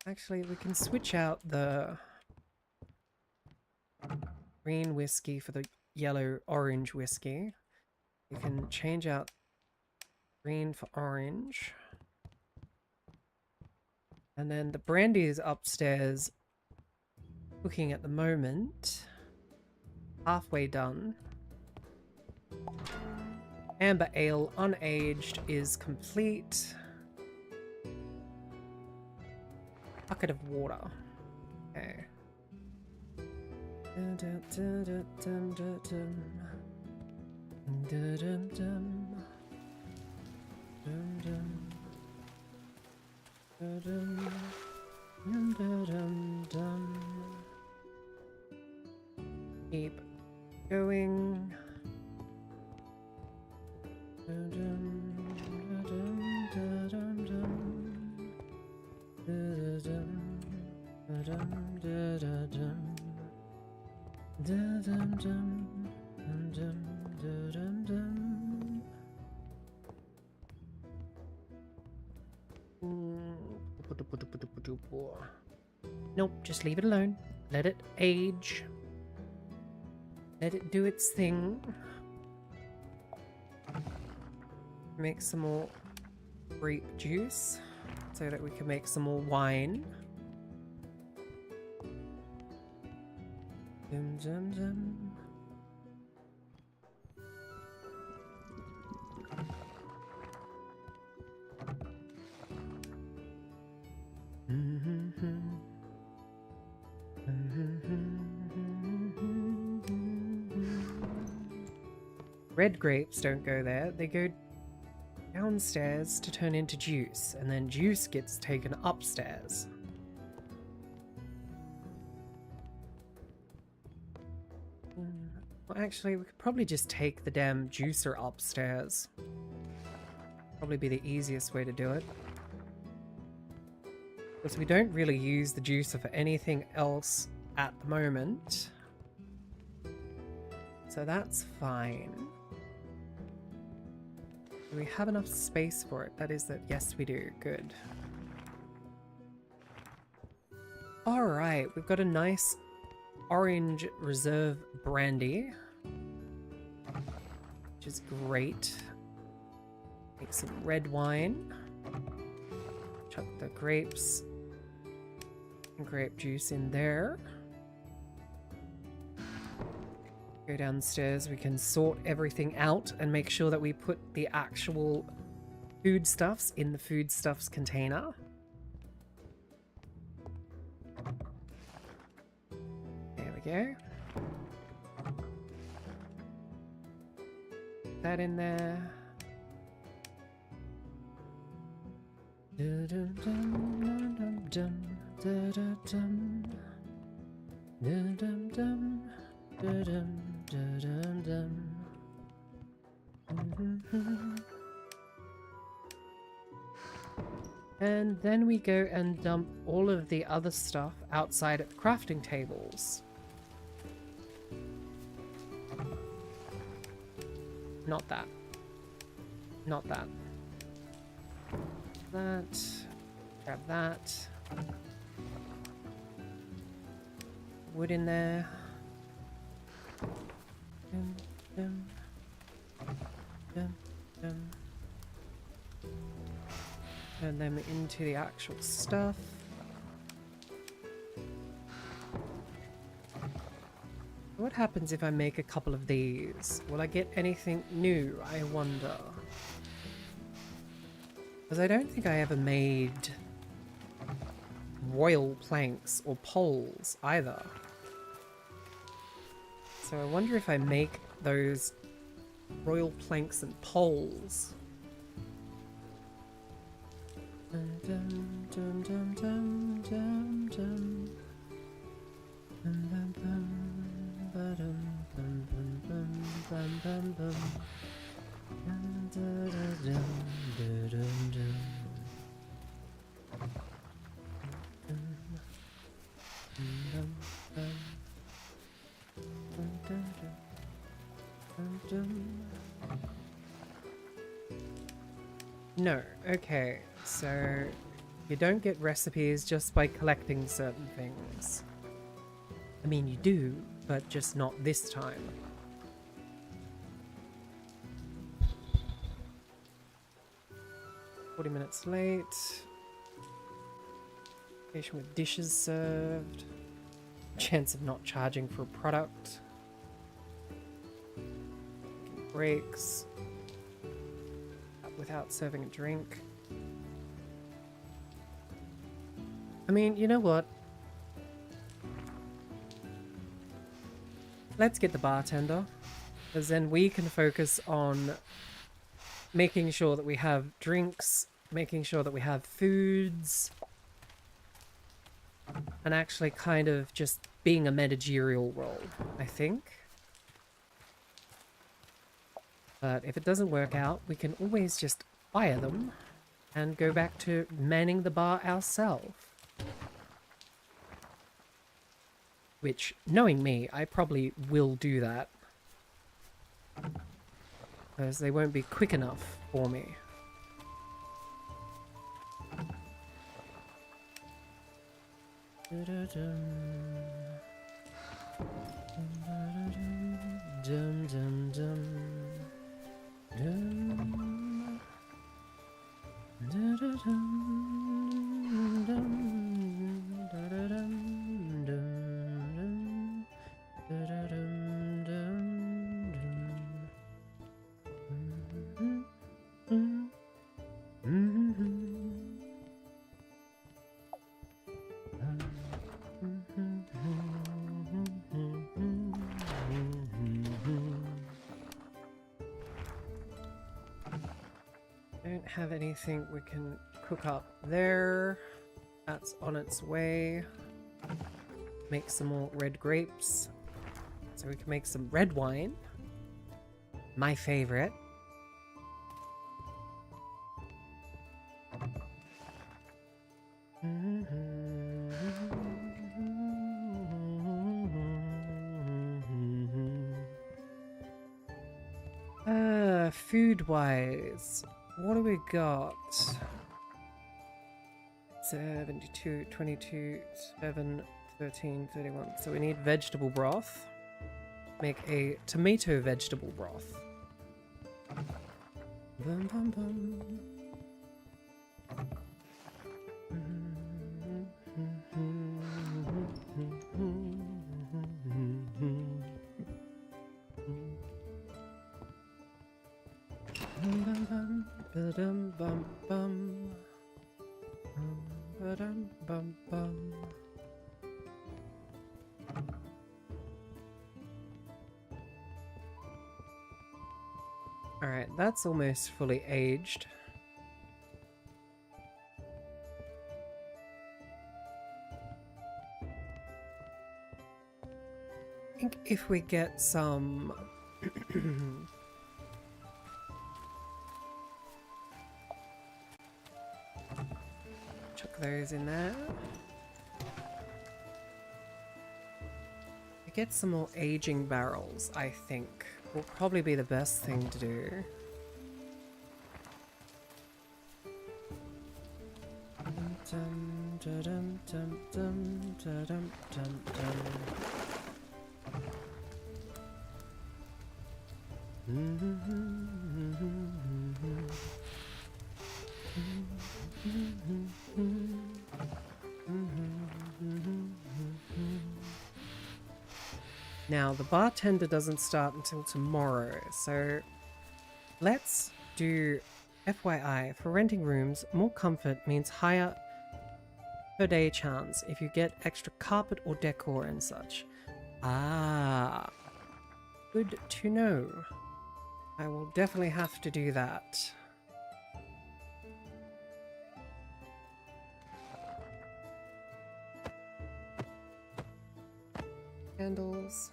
Actually, we can switch out the green whiskey for the yellow-orange whiskey. We can change out green for orange. And then the brandy is upstairs cooking at the moment. Halfway done. Amber ale unaged is complete. Bucket of water. Okay. Keep going. Nope, just leave it alone. Let it age. Let it do its thing. Make some more grape juice so that we can make some more wine. Dum, dum, dum. Red grapes don't go there. They go downstairs to turn into juice, and then juice gets taken upstairs. Well, actually, we could probably just take the damn juicer upstairs. Probably be the easiest way to do it. Because we don't really use the juicer for anything else at the moment. So that's fine. Do we have enough space for it? That is that. Yes, we do. Good. Alright, we've got a nice orange reserve brandy, which is great. Make some red wine. Chuck the grapes and grape juice in there. Go downstairs, we can sort everything out and make sure that we put the actual foodstuffs in the foodstuffs container. There we go. Put that in there. And then we go and dump all of the other stuff outside at the crafting tables. Not that. Not that. That. Grab that. Wood in there. Dum, dum. Dum, dum. Turn them into the actual stuff. What happens if I make a couple of these? Will I get anything new, I wonder? Because I don't think I ever made royal planks or poles either. So I wonder if I make those royal planks and poles. Dum, dum, dum, dum, dum, dum, dum. Dum, dum, dum, ba-dum, bum, bum, bum, bum, bum, bum. Dum, da, da, dum, da, dum, dum. Dum, dum, dum, dum, dum, dum, dum. No, okay. So, you don't get recipes just by collecting certain things. I mean, you do, but just not this time. "40 minutes late. Patient with dishes served. Chance of not charging for a product. Breaks. Without serving a drink." I mean, you know what? Let's get the bartender, because then we can focus on making sure that we have drinks, making sure that we have foods, and actually kind of just being a managerial role, I think. But if it doesn't work out, we can always just fire them and go back to manning the bar ourselves. Which, knowing me, I probably will do that. Because they won't be quick enough for me. Dum dum dum. Dum. Da-da-dum, dum, da-da-dum, dum, dum, da-da-dum, dum, dum. Don't have anything we can cook up there. That's on its way. Make some more red grapes so we can make some red wine. My favorite. Food-wise, what do we got? 72, 22, 7, 13, 31. So we need vegetable broth. Make a tomato vegetable broth. Bum, bum, bum. Ba-dum, bum, bum. Ba-dum, bum, bum. Alright, that's almost fully aged. I think if we get some chuck those in there. We get some more aging barrels, I think. Will probably be the best thing to do. Now, the bartender doesn't start until tomorrow, so let's do FYI. For renting rooms, more comfort means higher per day chance if you get extra carpet or decor and such. Ah, good to know. I will definitely have to do that. Candles.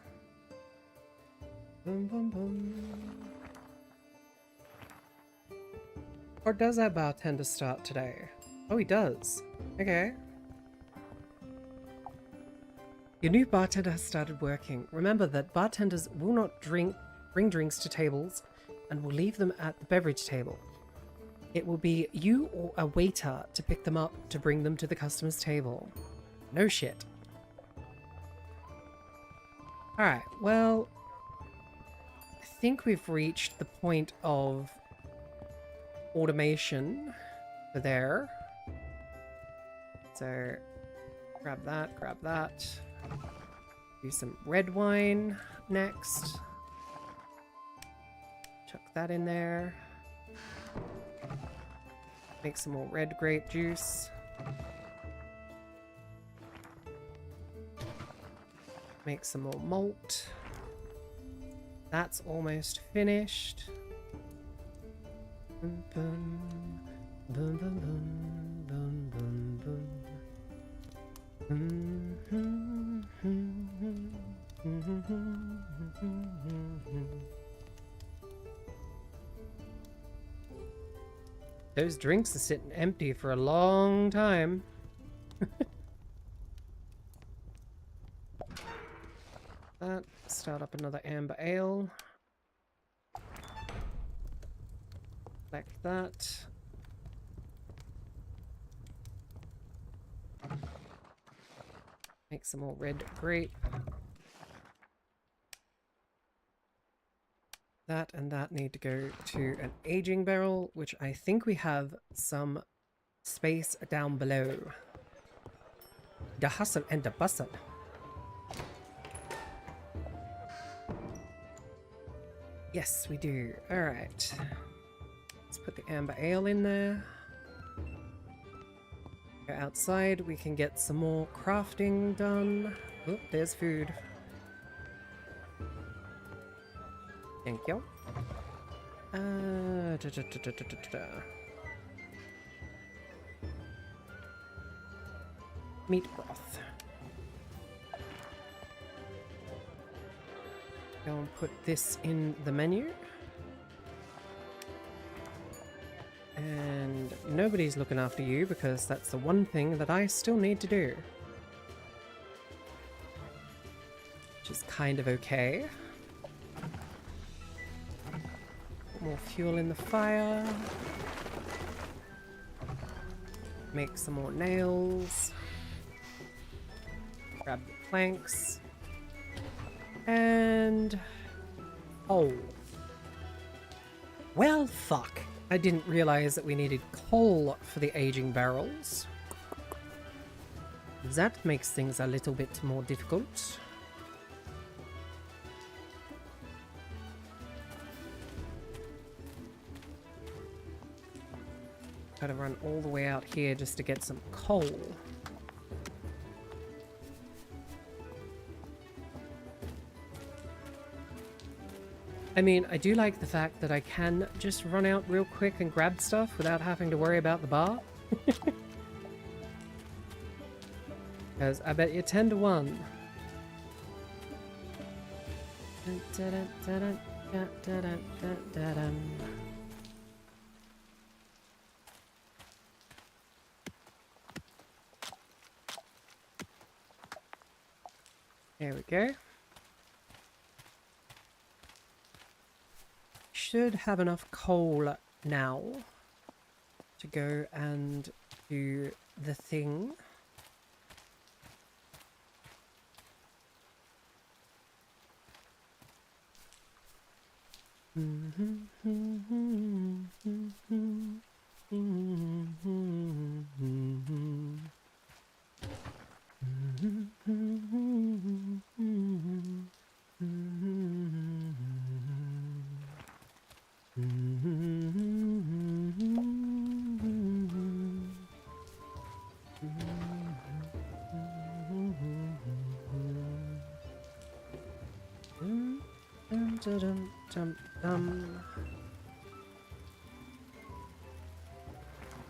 Boom, boom, boom. Or does our bartender start today? Oh, he does. Okay. Your new bartender has started working. Remember that bartenders will not bring drinks to tables and will leave them at the beverage table. It will be you or a waiter to pick them up to bring them to the customer's table. No shit. Alright, well, I think we've reached the point of automation for there. So, grab that. Do some red wine next. Chuck that in there. Make some more red grape juice. Make some more malt. That's almost finished. Boom, boom, boom, boom, boom, boom, boom, Those drinks are sitting empty for a long time. That. Start up another amber ale. Like that. Make some more red grape. That and that need to go to an aging barrel, which I think we have some space down below. The hustle and the bustle. Yes, we do. Alright. Let's put the amber ale in there. Go outside, we can get some more crafting done. Oh, there's food. Thank you. Meat broth. Go and put this in the menu. And nobody's looking after you because that's the one thing that I still need to do. Which is kind of okay. Put more fuel in the fire. Make some more nails. Grab the planks. And... oh. Well, fuck. I didn't realize that we needed coal for the aging barrels. That makes things a little bit more difficult. Gotta run all the way out here just to get some coal. I mean, I do like the fact that I can just run out real quick and grab stuff without having to worry about the bar. Because I bet you 10 to 1. There we go. Should have enough coal now to go and do the thing.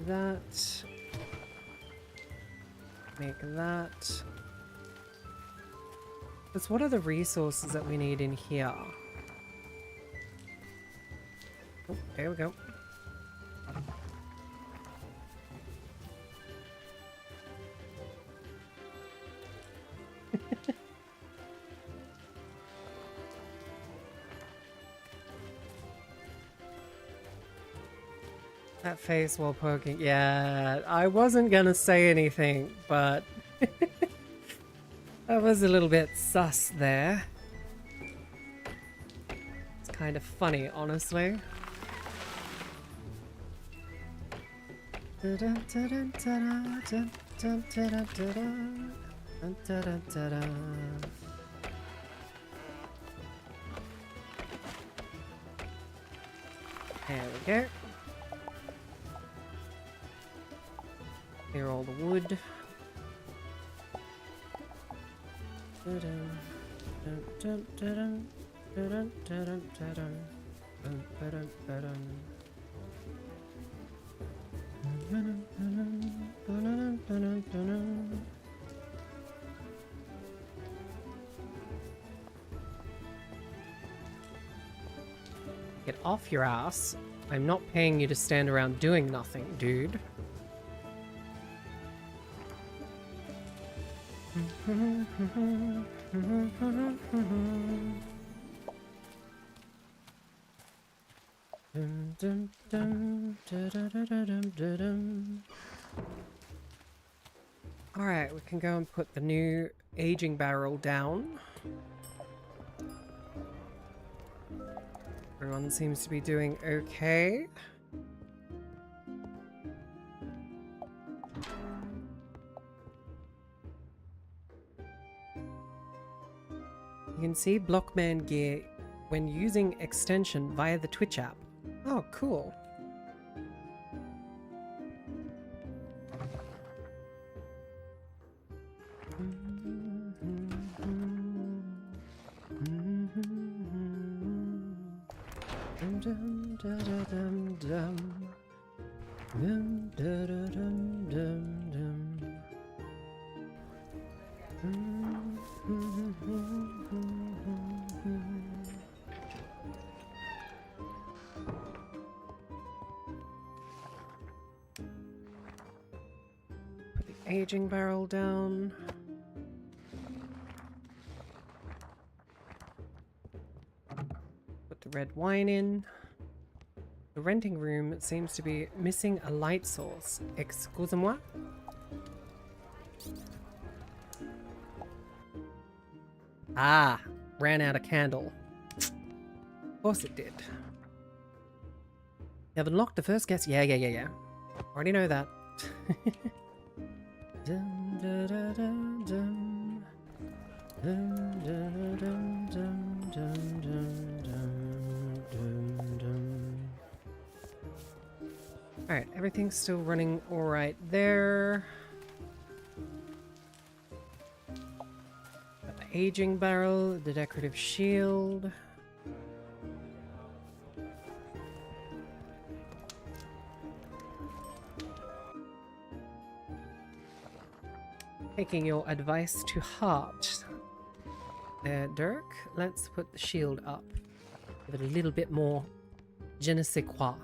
That. Make that. But what are the resources that we need in here? Oh, there we go. That face while poking. Yeah, I wasn't gonna say anything, but that was a little bit sus there. It's kind of funny, honestly. There we go. Clear all the wood. Get off your ass. I'm not paying you to stand around doing nothing, dude. Alright, we can go and put the new aging barrel down. Everyone seems to be doing okay. You can see Blockman gear when using extension via the Twitch app. Oh, cool. Put the aging barrel down. Put the red wine in. The renting room seems to be missing a light source. Excusez-moi. Ah, ran out of candle. Of course it did. You have unlocked the first guest. Yeah. Already know that. Dum, da, da, dum, dum. Dum, da, da, dum, dum, dum, dum, dum, dum. Alright, everything's still running alright there. Got the aging barrel, the decorative shield. Taking your advice to heart. Dirk, let's put the shield up. Give it a little bit more je ne sais quoi.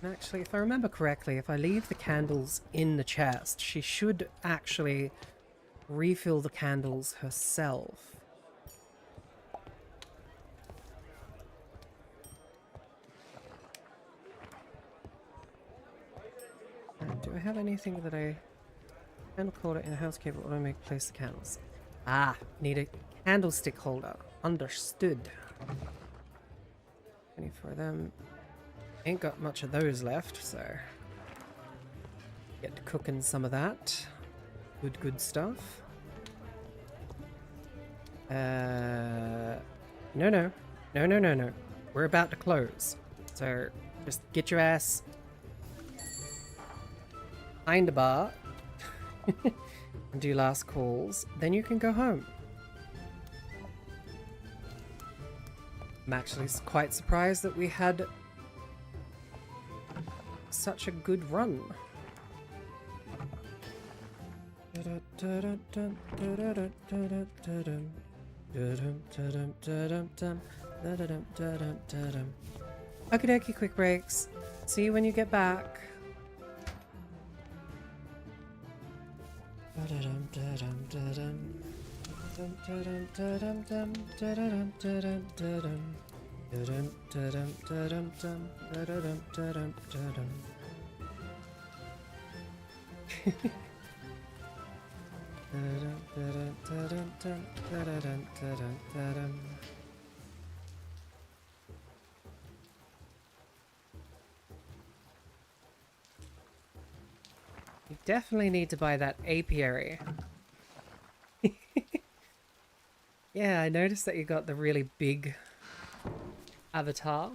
Actually, if I remember correctly, if I leave the candles in the chest, she should actually refill the candles herself. Do I have anything that I can call it in a housekeeper or make place the candles? Ah, need a candlestick holder. Understood. 24 of them. Ain't got much of those left, so get to cooking some of that. Good stuff. No. We're about to close, so just get your ass behind the bar and do last calls. Then you can go home. I'm actually quite surprised that we had such a good run. Okie dokie, quick breaks. See you when you get back. You definitely need to buy that apiary. Yeah, I noticed that you got the really big avatar.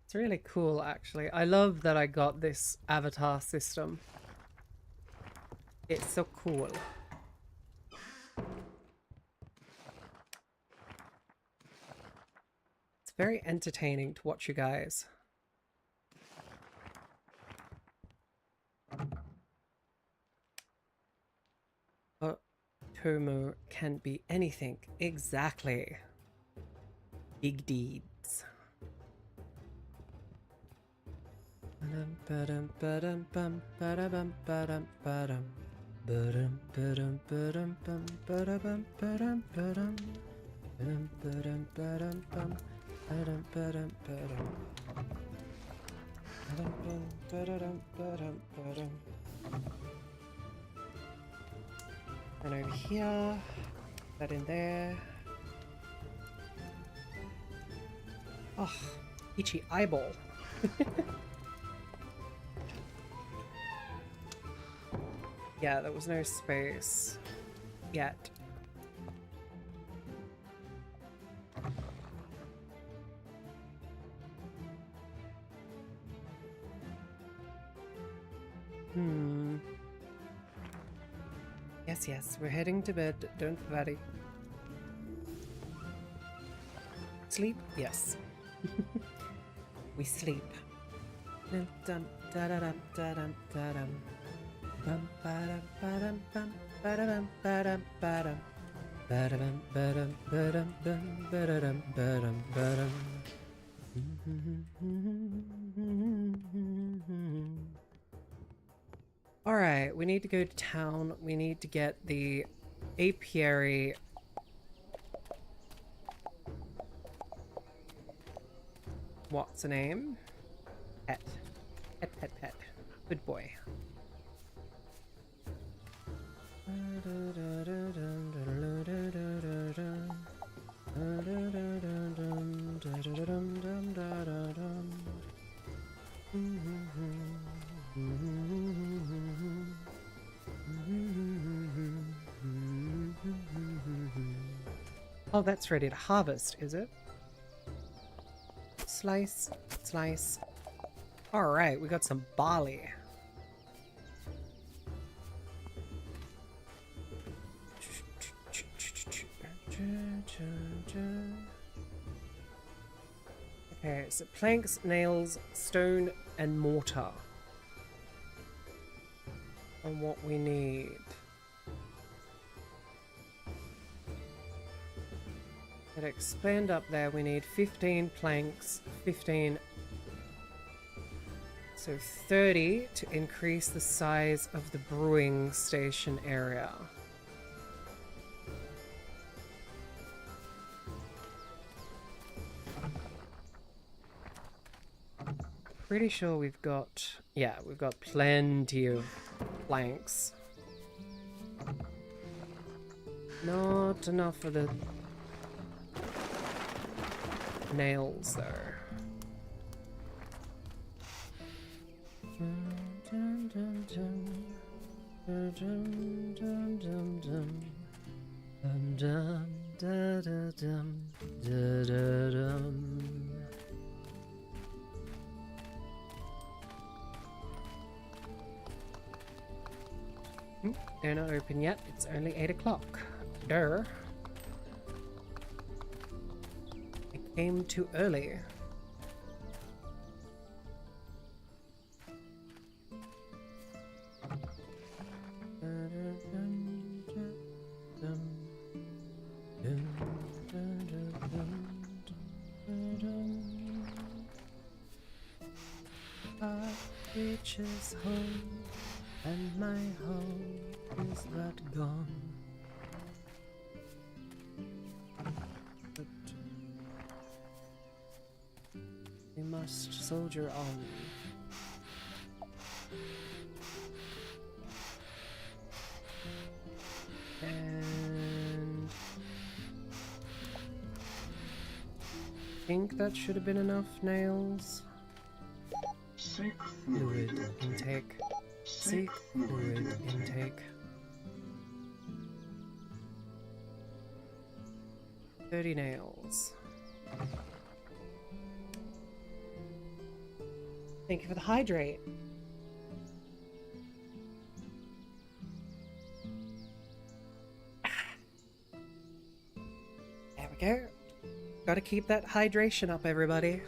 It's really cool, actually. I love that I got this avatar system. It's so cool. It's very entertaining to watch you guys. Tomo can be anything. Exactly. Big deeds. Ba-dum, ba-dum, ba-dum, bum, ba-da-bum, ba-dum, ba-dum. Ba-dum, ba-dum, ba-dum, bum, ba-dum, ba-dum, ba-dum. Ba-dum, bum, ba-da-dum, ba-dum, ba-dum. And over here, that in there. Oh, itchy eyeball. Yeah, there was no space yet. Yes, yes, we're heading to bed. Don't worry. Sleep? Yes. We sleep. Dum dum da da dum da dum da dum. Bum ba dum ba dum bum ba da dum ba dum ba dum. Ba da dum ba dum ba dum bum ba da dum ba dum ba dum. Alright, we need to go to town. We need to get the apiary. What's the name? Pet. Pet, pet, pet. Good boy. Oh, that's ready to harvest, is it? Slice, slice. Alright, we got some barley. Okay, so planks, nails, stone, and mortar. And what we need. To expand up there, we need 15 planks, 15. So 30 to increase the size of the brewing station area. Pretty sure we've got, yeah, we've got plenty of planks. Not enough for the nails though. They're not open yet. It's only 8 o'clock. Durr. I came too early. Reaches home, and my home is but gone. But we must soldier on. And I think that should have been enough nails. Seek fluid intake. Seek fluid intake. 30 nails. Thank you for the hydrate. There we go. Gotta keep that hydration up, everybody.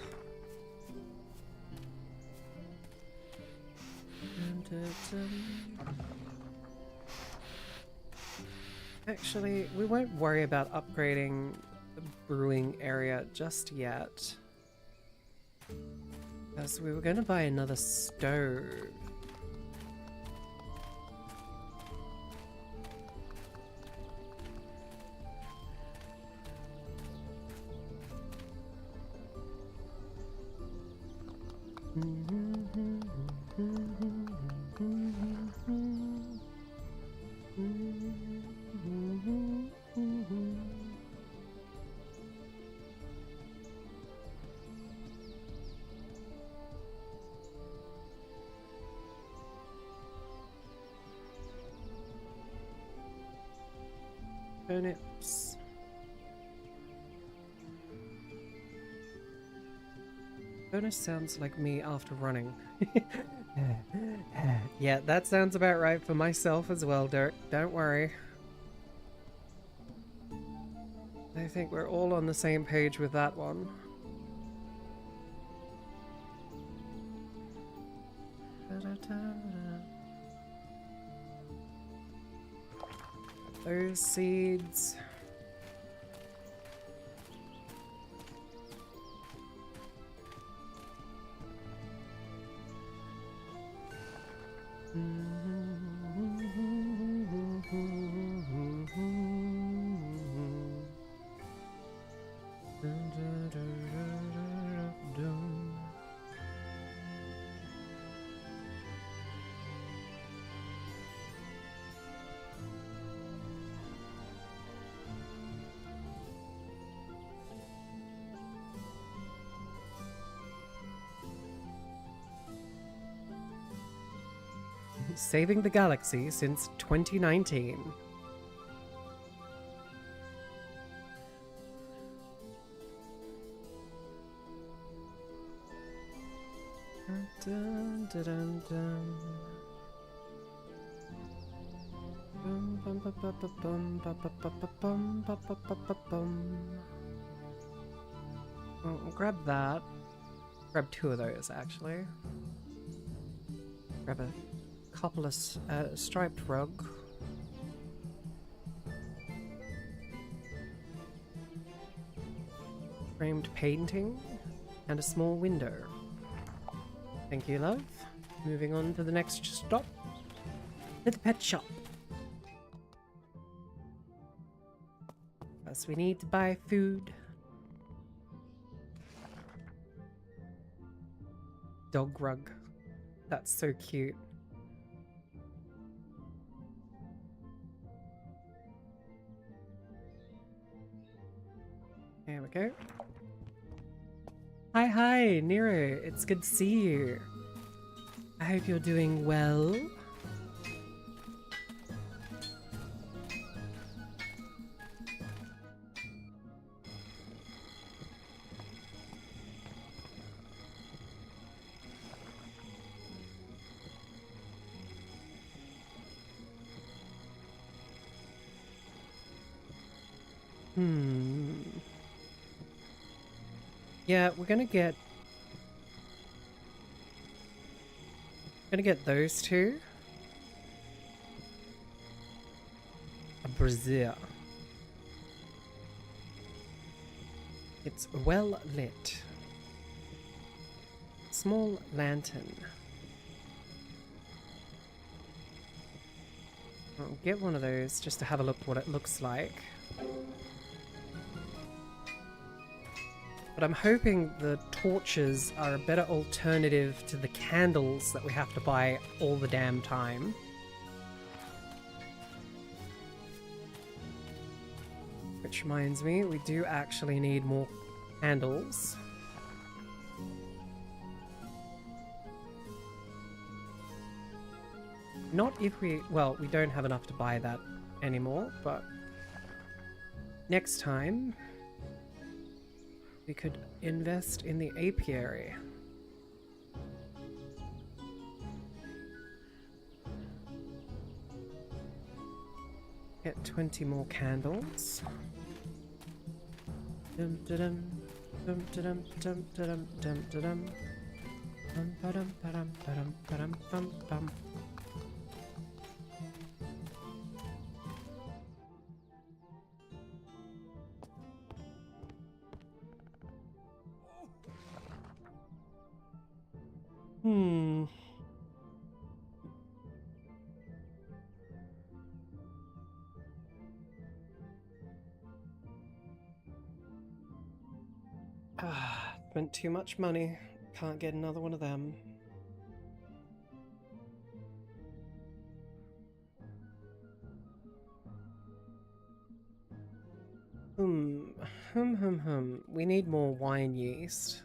Actually, we won't worry about upgrading the brewing area just yet. Because we were going to buy another stove. Turnips. Bonus sounds like me after running. Yeah, that sounds about right for myself as well, Dirk. Don't worry. I think we're all on the same page with that one. Those seeds. Saving the galaxy since 2019. Dun, dun, dun, dun. Bum, bum, ba, ba, ba, bum, ba, ba, ba, ba, bum, ba, ba, ba, ba, bum. Oh, I'll grab that. Grab two of those, actually. Grab a couple of striped rug. Framed painting. And a small window. Thank you, love. Moving on to the next stop. To the pet shop. First, we need to buy food. Dog rug. That's so cute. There we go. Hi, Nero. It's good to see you. I hope you're doing well. Yeah, we're gonna get those two. A brazier. It's well lit. Small lantern. I'll get one of those just to have a look what it looks like. But I'm hoping the torches are a better alternative to the candles that we have to buy all the damn time. Which reminds me, we do actually need more candles. Not if we... well, we don't have enough to buy that anymore, but... next time... we could invest in the apiary. Get 20 more candles. Dum dum dum dum dum dum dum dum dum dum dum dum dum. Spent too much money. can't get another one of them. We need more wine yeast.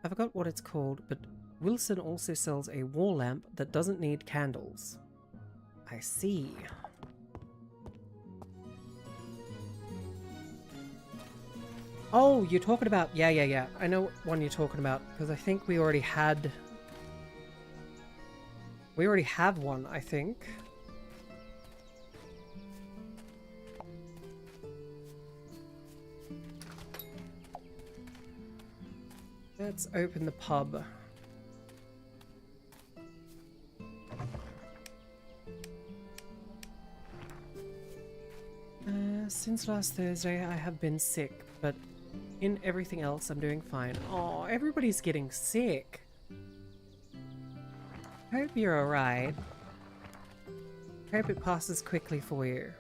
I forgot what it's called, but Wilson also sells a wall lamp that doesn't need candles. I see. Oh, you're talking about... Yeah. I know what one you're talking about, because I think we already had... We already have one, I think. Let's open the pub. Since last Thursday, I have been sick, but in everything else, I'm doing fine. Oh, everybody's getting sick. Hope you're alright. Hope it passes quickly for you.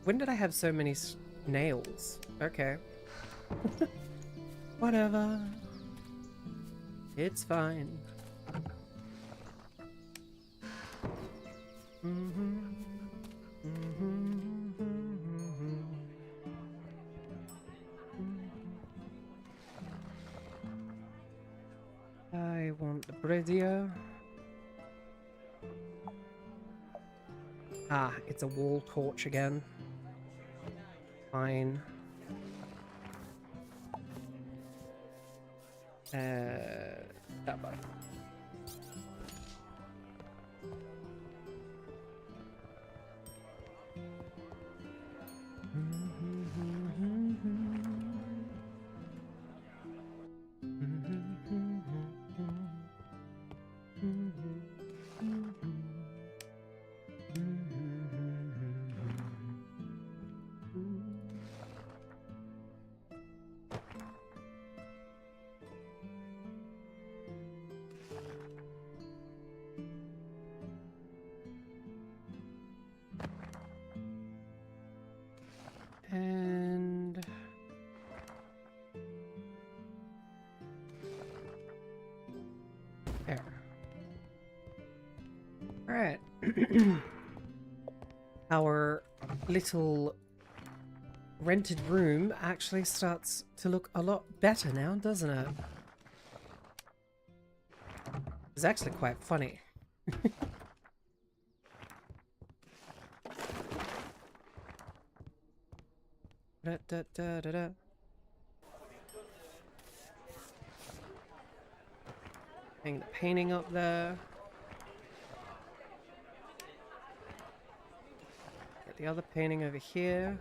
When did I have so many nails? Okay. Whatever. It's fine. I want the brazier. Ah, it's a wall torch again. Fine. That one. And there. All right. Our little rented room actually starts to look a lot better now, doesn't it? It's actually quite funny. Da, da, da, da, da. Hang the painting up there. Get the other painting over here.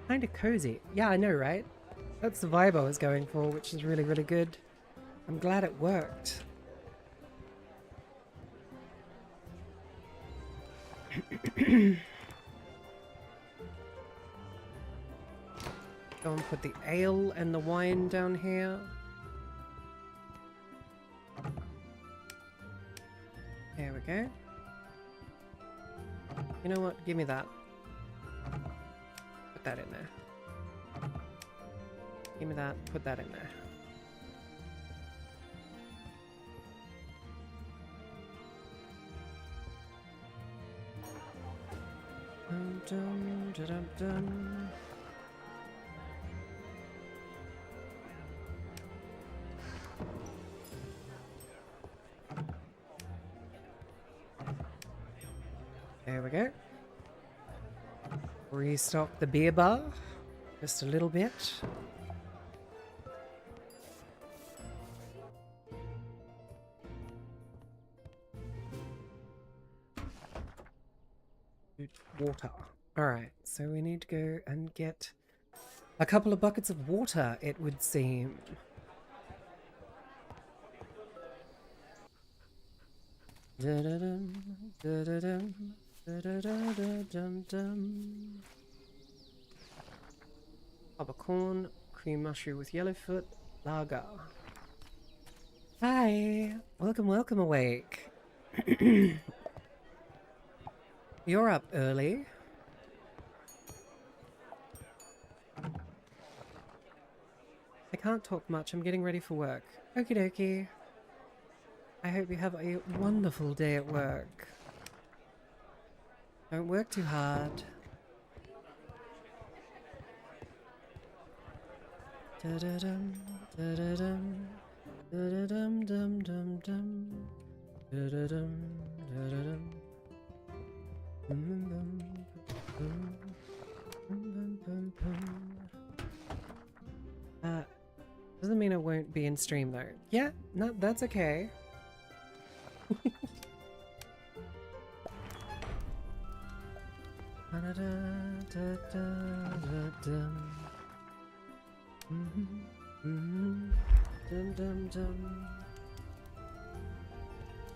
Kinda cozy. Yeah, I know, right? That's the vibe I was going for, which is really, really good. I'm glad it worked. Go and put the ale and the wine down here. There we go. You know what? Give me that. Put that in there. Give me that. Put that in there. Dun, dun, dun, dun, dun. There we go. Restock the beer bar just a little bit. Water. Alright, so we need to go and get a couple of buckets of water, it would seem. Da-da-dum, da-da-dum, da-da-da-da-dum-dum. Pop of corn, cream mushroom with yellowfoot, lager. Hi. Welcome, welcome, Awake. You're up early. I can't talk much. I'm getting ready for work. Okie dokie. I hope you have a wonderful day at work. Don't work too hard. Da-da-dum, da-da-dum, da-da-dum, dum, dum, dum. Da-da-dum, da-da-dum. Bum, bum, bum, bum, bum, bum. Doesn't mean I won't be in stream though. Yeah, no, that's okay.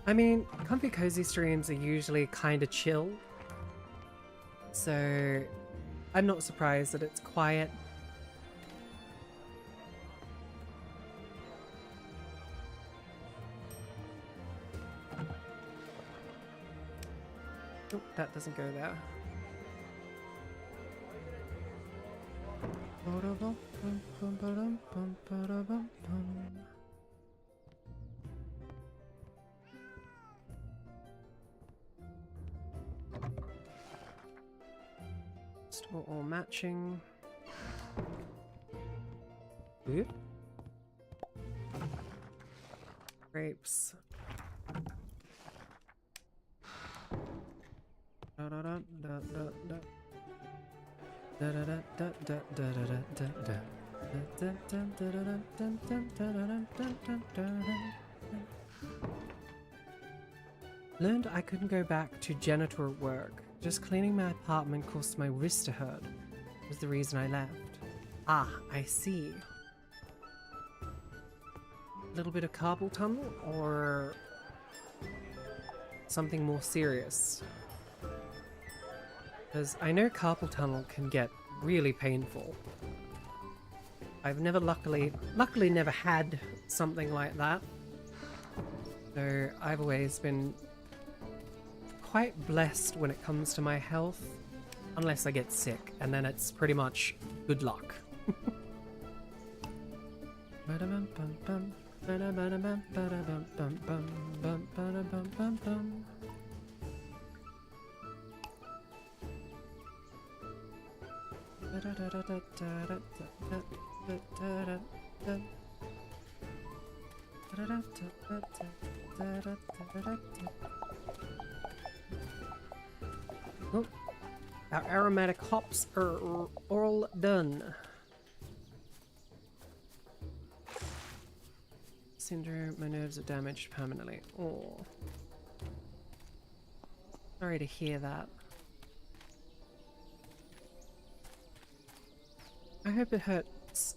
I mean, comfy cozy streams are usually kind of chill, so I'm not surprised that it's quiet. Oh, that doesn't go there. Still all matching. Good. Grapes. Learned I couldn't go back to janitor at work. Just cleaning my apartment caused my wrist to hurt. Was the reason I left. Ah, I see. A little bit of carpal tunnel or something more serious? Because I know carpal tunnel can get really painful. I've never luckily never had something like that. So I've always been quite blessed when it comes to my health, unless I get sick, and then it's pretty much good luck. Oh, our aromatic hops are all done. Syndrome, my nerves are damaged permanently. Oh. Sorry to hear that. I hope it hurts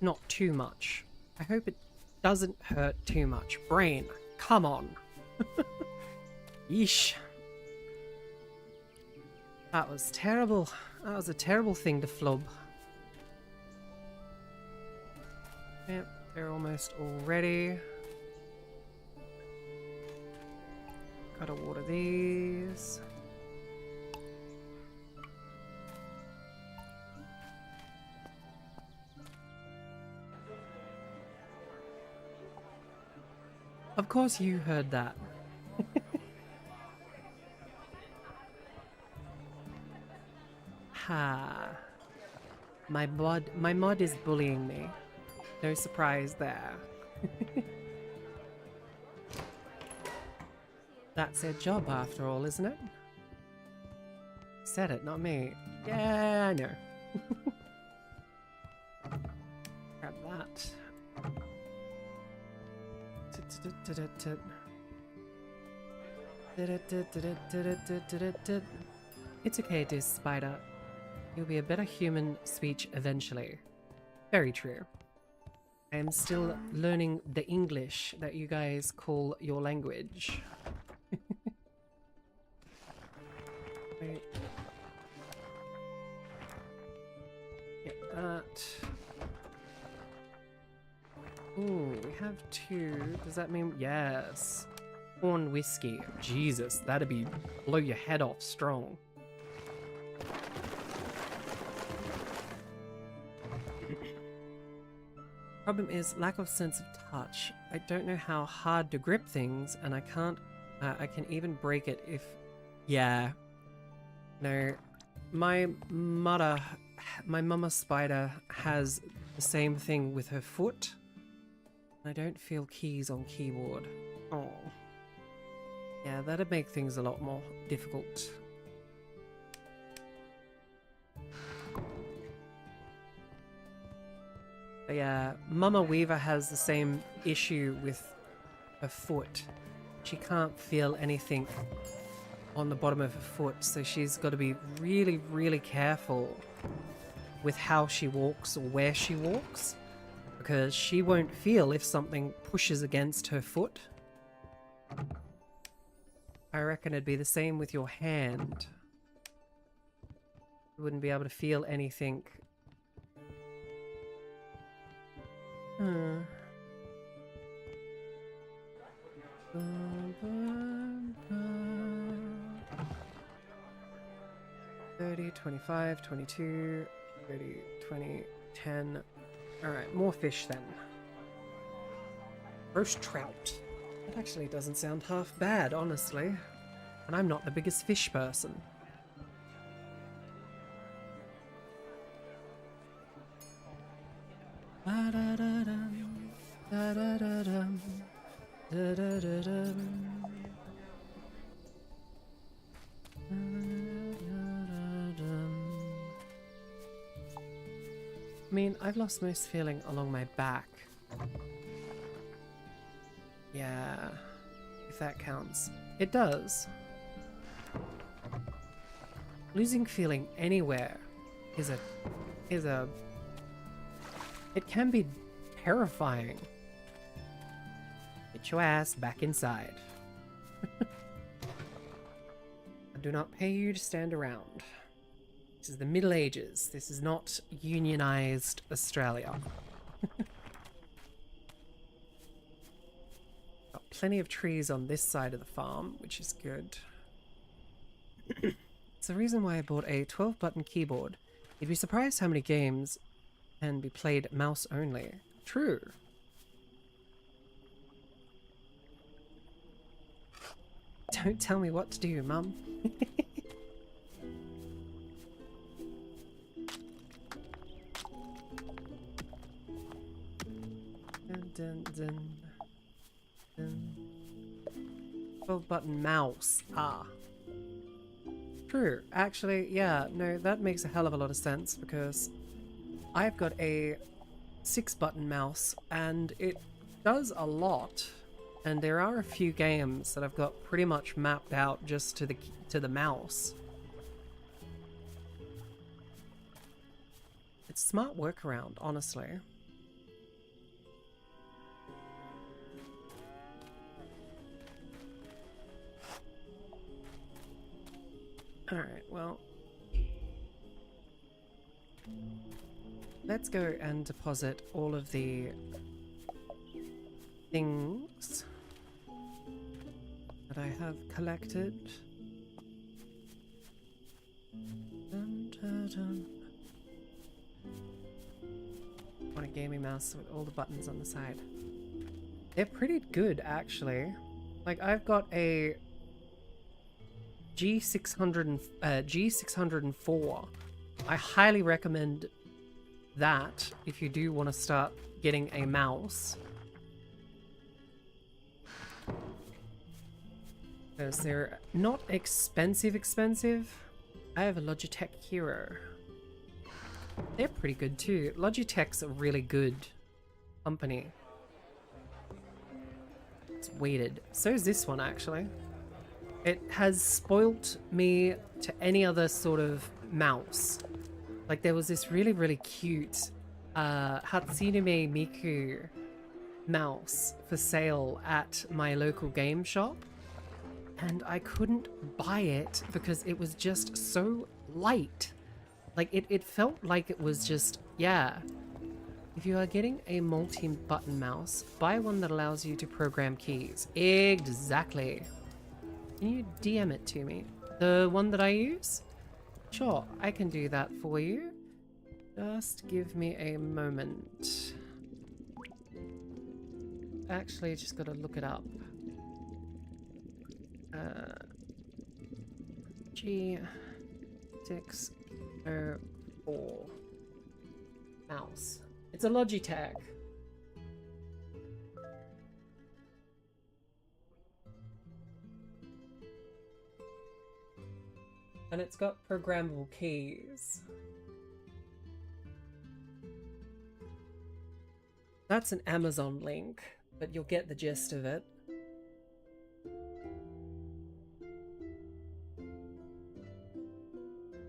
not too much. I hope it doesn't hurt too much. Brain, come on. Yeesh. That was terrible. That was a terrible thing to flub. Yep, they're almost all ready. Gotta water these. Of course you heard that. Ha. My mod is bullying me. No surprise there. That's their job after all, isn't it? Said it, not me. Yeah, I know. Grab that. It's okay, dear spider. You'll be a better human speech eventually. Very true. I am still learning the English that you guys call your language. Wait. Get that. Ooh, we have 2. Does that mean... Yes. Corn whiskey. Jesus, that'd be... blow your head off strong. Problem is lack of sense of touch. I don't know how hard to grip things, and I can't... I can even break it if... Yeah. No. My mama spider has the same thing with her foot. I don't feel keys on keyboard. Oh. Yeah, that'd make things a lot more difficult. But yeah, Mama Weaver has the same issue with her foot. She can't feel anything on the bottom of her foot, so she's got to be really, really careful with how she walks or where she walks, because she won't feel if something pushes against her foot. I reckon it'd be the same with your hand. You wouldn't be able to feel anything. 30, 25, 22, 30, 20, 10. Alright, more fish then. Roast trout. That actually doesn't sound half bad, honestly. And I'm not the biggest fish person. Da-da-da-dum, da-da-da-dum, da-da-da-dum. I mean, I've lost most feeling along my back. Yeah, if that counts. It does. Losing feeling anywhere is a... It can be terrifying. Get your ass back inside. I do not pay you to stand around. This is the Middle Ages. This is not unionized Australia. Got plenty of trees on this side of the farm, which is good. It's the reason why I bought a 12-button keyboard. You'd be surprised how many games can be played mouse only. True. Don't tell me what to do, Mum. Dun, dun, dun. 12-button mouse. Ah. True. Actually, yeah, no, that makes a hell of a lot of sense, because I've got a 6-button mouse and it does a lot. And there are a few games that I've got pretty much mapped out just to the mouse. It's a smart workaround, honestly. Alright, well, let's go and deposit all of the things that I have collected. Dun, dun, dun. I want a gaming mouse with all the buttons on the side. They're pretty good, actually. Like, I've got a G604. I highly recommend that if you do want to start getting a mouse. Because they're not expensive. I have a Logitech Hero. They're pretty good too. Logitech's a really good company. It's weighted. So is this one, actually. It has spoilt me to any other sort of mouse. Like, there was this really, really cute Hatsune Miku mouse for sale at my local game shop. And I couldn't buy it because it was just so light. Like, it felt like it was just, yeah. If you are getting a multi-button mouse, buy one that allows you to program keys. Exactly. Can you DM it to me? The one that I use? Sure, I can do that for you. Just give me a moment. Actually, just gotta look it up. G604 mouse. It's a Logitech. And it's got programmable keys. That's an Amazon link, but you'll get the gist of it.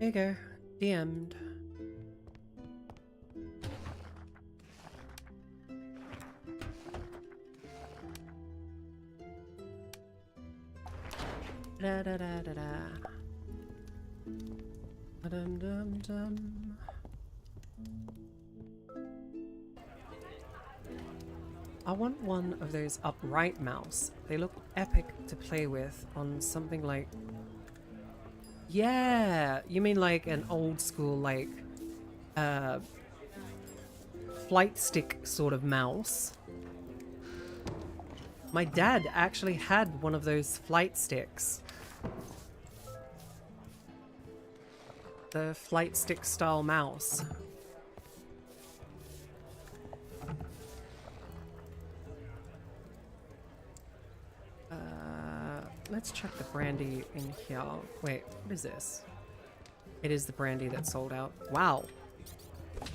There you go. DM'd. Da da da da da. Dum dum dum. I want one of those upright mouse. They look epic to play with on something like... Yeah! You mean like an old school, like, flight stick sort of mouse? My dad actually had one of those flight sticks. The flight stick style mouse. Let's check the brandy in here. Wait, what is this? It is the brandy that sold out. Wow.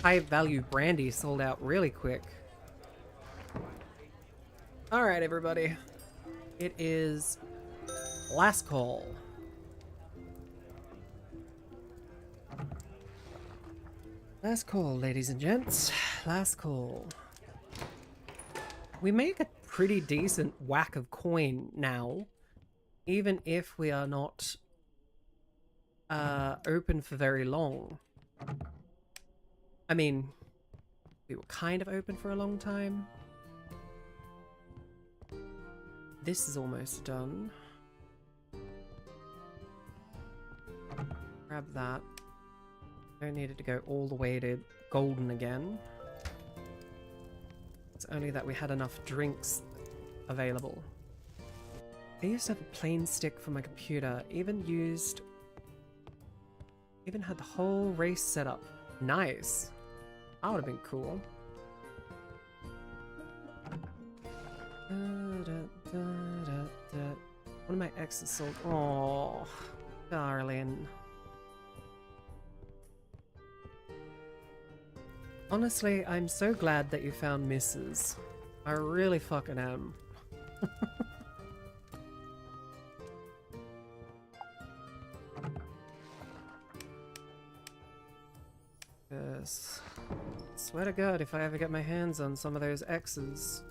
High value brandy sold out really quick. Alright, everybody. It is last call. Last call, ladies and gents. Last call. We make a pretty decent whack of coin now. Even if we are not open for very long. I mean, we were kind of open for a long time. This is almost done. Grab that. Don't need it to go all the way to golden again. It's only that we had enough drinks available. I used to have a plain stick for my computer, even had the whole race set up. Nice. That would have been cool. One of my exes sold. Oh, darling. Honestly, I'm so glad that you found Mrs. I really fucking am. Yes. Swear to God, if I ever get my hands on some of those X's.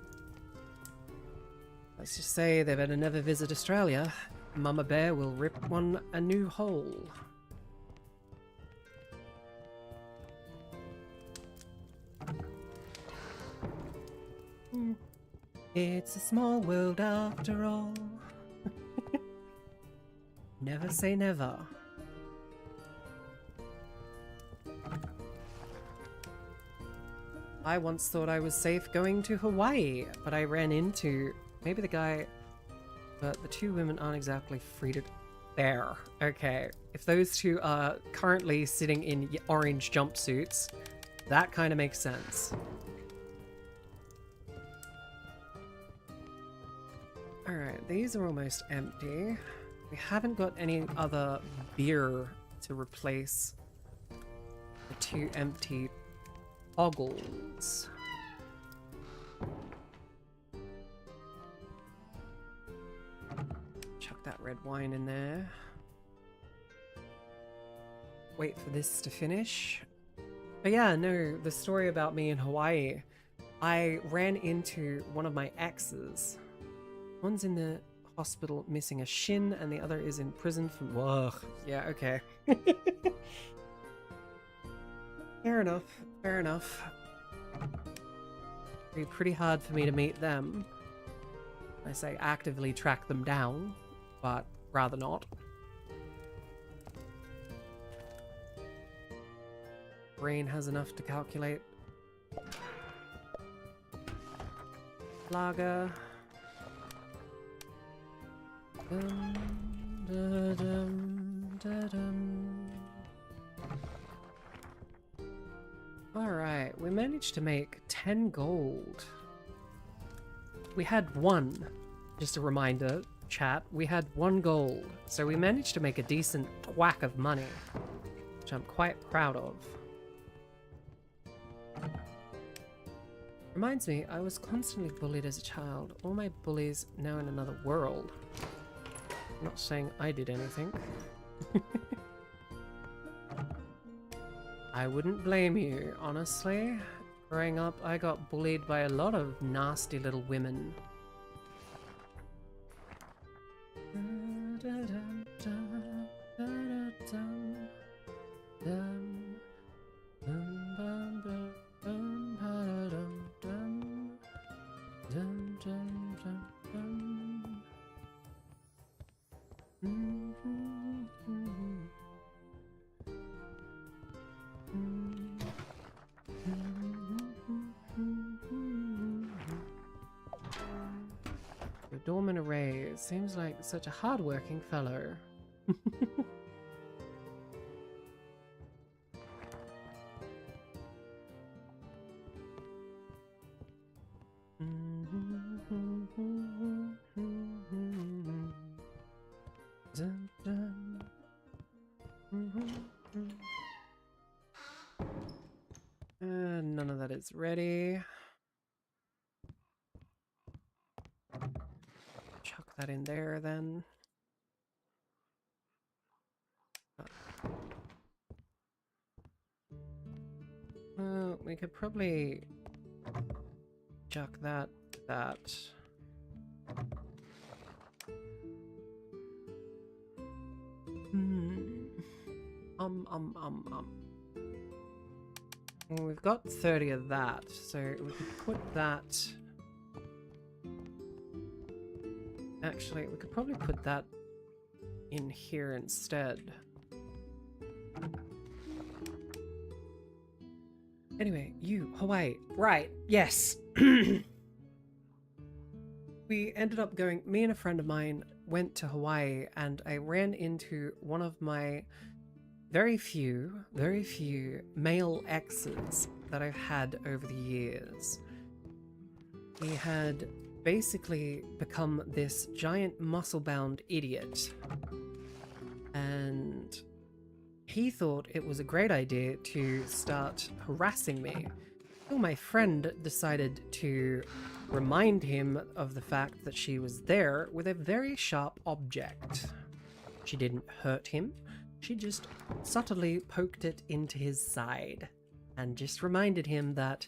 Let's just say they better never visit Australia. Mama Bear will rip one a new hole. It's a small world after all. Never say never. I once thought I was safe going to Hawaii, but I ran into maybe the guy, but the two women aren't exactly free to... There. Okay. If those two are currently sitting in orange jumpsuits, that kind of makes sense. Alright, these are almost empty. We haven't got any other beer to replace the two empty ogles. Chuck that red wine in there. Wait for this to finish. But yeah, no, the story about me in Hawaii. I ran into one of my exes. One's in the hospital missing a shin, and the other is in prison from... Whoa. Yeah, okay. Fair enough. Fair enough. It'd be pretty hard for me to meet them. I say actively track them down, but rather not. Brain has enough to calculate. Lager. Alright, we managed to make 10 gold. We had 1. Just a reminder, chat, we had 1 gold. So we managed to make a decent whack of money, which I'm quite proud of. Reminds me, I was constantly bullied as a child. All my bullies now in another world. I'm not saying I did anything. I wouldn't blame you, honestly. Growing up, I got bullied by a lot of nasty little women. Dorman Array seems like such a hard-working fellow. None of that is ready. Chuck that in there then. We could probably chuck that. Well, we've got 30 of that, so we could put that. Actually, we could probably put that in here instead. Anyway, you, Hawaii. Right, yes. We ended up going, me and a friend of mine went to Hawaii, and I ran into one of my very few male exes that I've had over the years. He had basically become this giant muscle-bound idiot, and he thought it was a great idea to start harassing me. So my friend decided to remind him of the fact that she was there with a very sharp object. She didn't hurt him, she just subtly poked it into his side and just reminded him that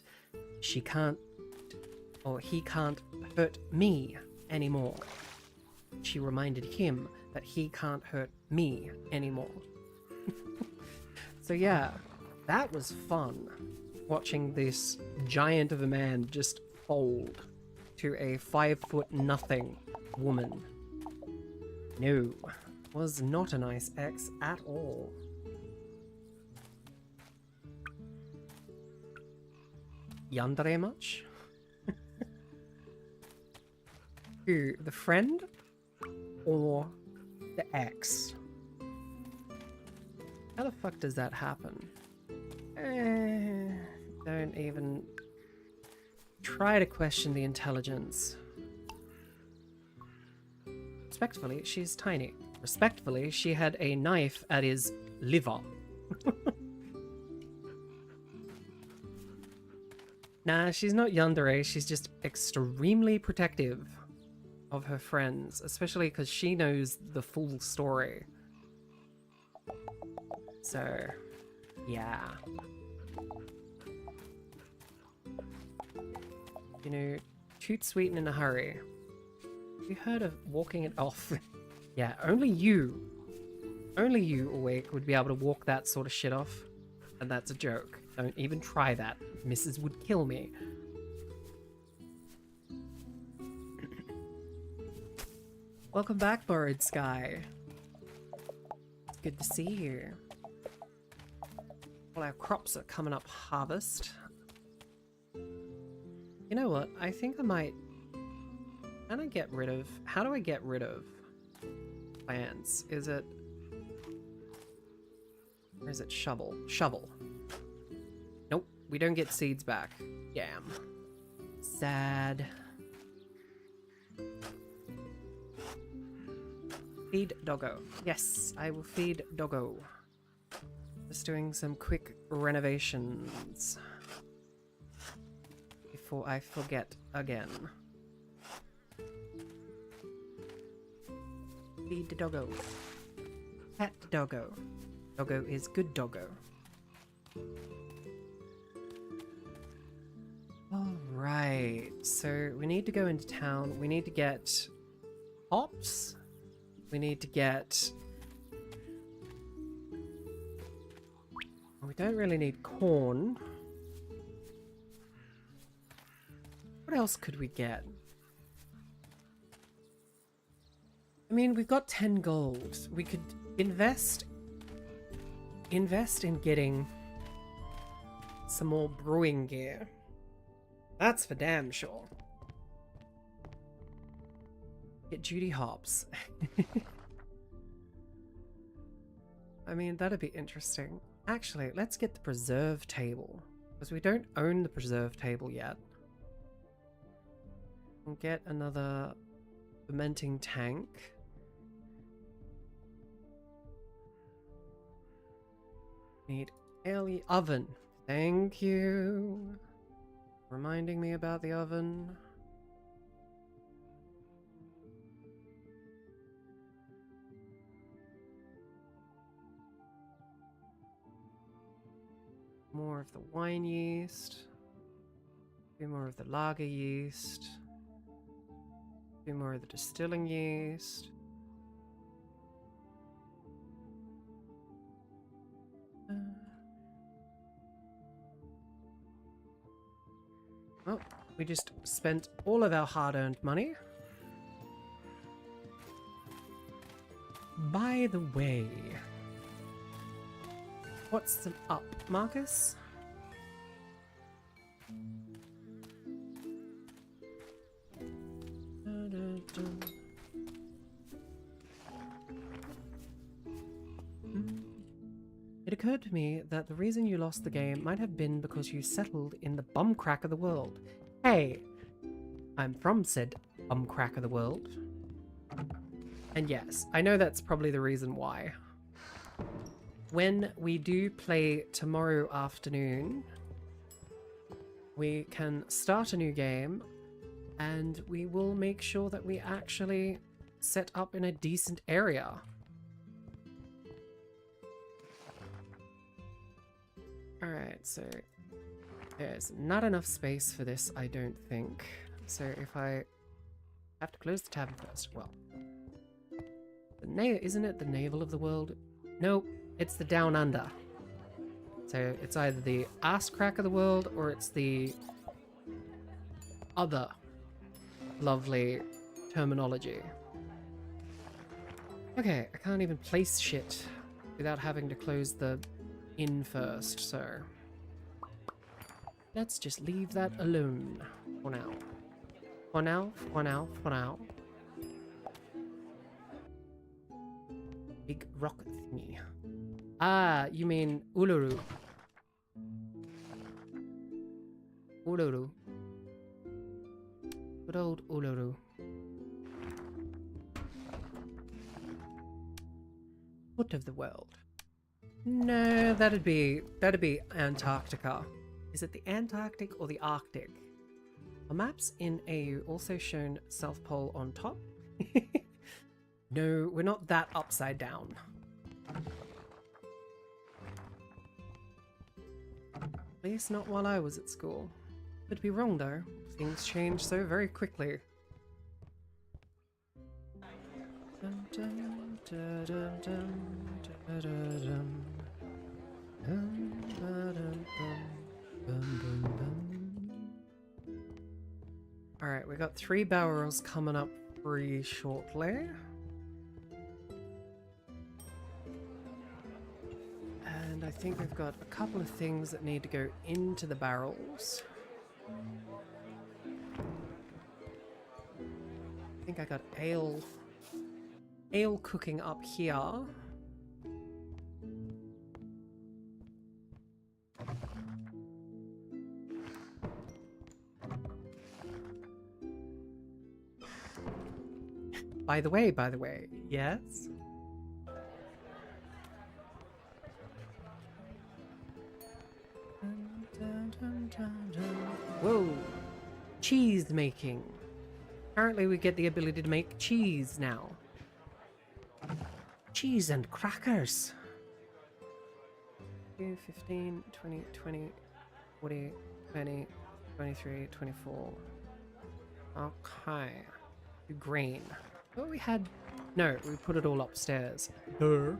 she can't, or he can't hurt me anymore. She reminded him that he can't hurt me anymore. So yeah, that was fun, watching this giant of a man just fold to a 5'0" woman. No, was not a nice ex at all. Yandere much? Who, the friend or the ex? How the fuck does that happen? Don't even try to question the intelligence. Respectfully, she's tiny. Respectfully, she had a knife at his liver. Nah, she's not yandere, she's just extremely protective of her friends, especially because she knows the full story. So, yeah. You know, toot sweet and in a hurry. Have you heard of walking it off? Yeah, only you awake would be able to walk that sort of shit off. And that's a joke. Don't even try that. Mrs. would kill me. Welcome back, Borrowed Sky. It's good to see you. All our crops are coming up harvest. You know what? I think I might... Can I get rid of... How do I get rid of plants? Is it... Or is it shovel? Shovel. Nope, we don't get seeds back. Damn. Sad. Feed doggo. Yes, I will feed doggo. Just doing some quick renovations before I forget again. Feed the doggo. Pet doggo. Doggo is good doggo. Alright, so we need to go into town. We need to get hops. We need to get... We don't really need corn. What else could we get? I mean, we've got 10 gold. We could invest in getting some more brewing gear. That's for damn sure. Get Judy hops. I mean, that'd be interesting. Actually, let's get the preserve table, because we don't own the preserve table yet. We'll get another fermenting tank. Need alien oven. Thank you. Reminding me about the oven. More of the wine yeast. A few more of the lager yeast. A few more of the distilling yeast. Oh, we just spent all of our hard-earned money. By the way, what's up, Marcus? It occurred to me that the reason you lost the game might have been because you settled in the bum crack of the world. Hey, I'm from said bum crack of the world. And yes, I know that's probably the reason why. When we do play tomorrow afternoon, we can start a new game and we will make sure that we actually set up in a decent area. Alright, so there's not enough space for this, I don't think. So if I have to close the tavern first, well. Isn't it the navel of the world? Nope, it's the down under. So it's either the ass crack of the world or it's the other lovely terminology. Okay, I can't even place shit without having to close the inn first, so let's just leave that alone for now. For now, for now, for now. Big rock thingy. Ah, you mean Uluru. Uluru. Good old Uluru. Foot of the world. No, that'd be Antarctica. Is it the Antarctic or the Arctic? Are maps in AU also shown South Pole on top? No, we're not that upside down. At least not while I was at school. Could be wrong though. Things change so very quickly. Dum, dum, da, dum, dum, da, da, dum. Dum, ba, dum, bum, bum, bum. Alright, we got 3 barrels coming up free shortly. And I think we've got a couple of things that need to go into the barrels. I think I got ale cooking up here. By the way, yes? Whoa! Cheese making. Apparently we get the ability to make cheese now. Cheese and crackers. 2, 15, 20, 20, 40, 20, 23, 24. Okay. Grain. Oh, we had... No, we put it all upstairs. You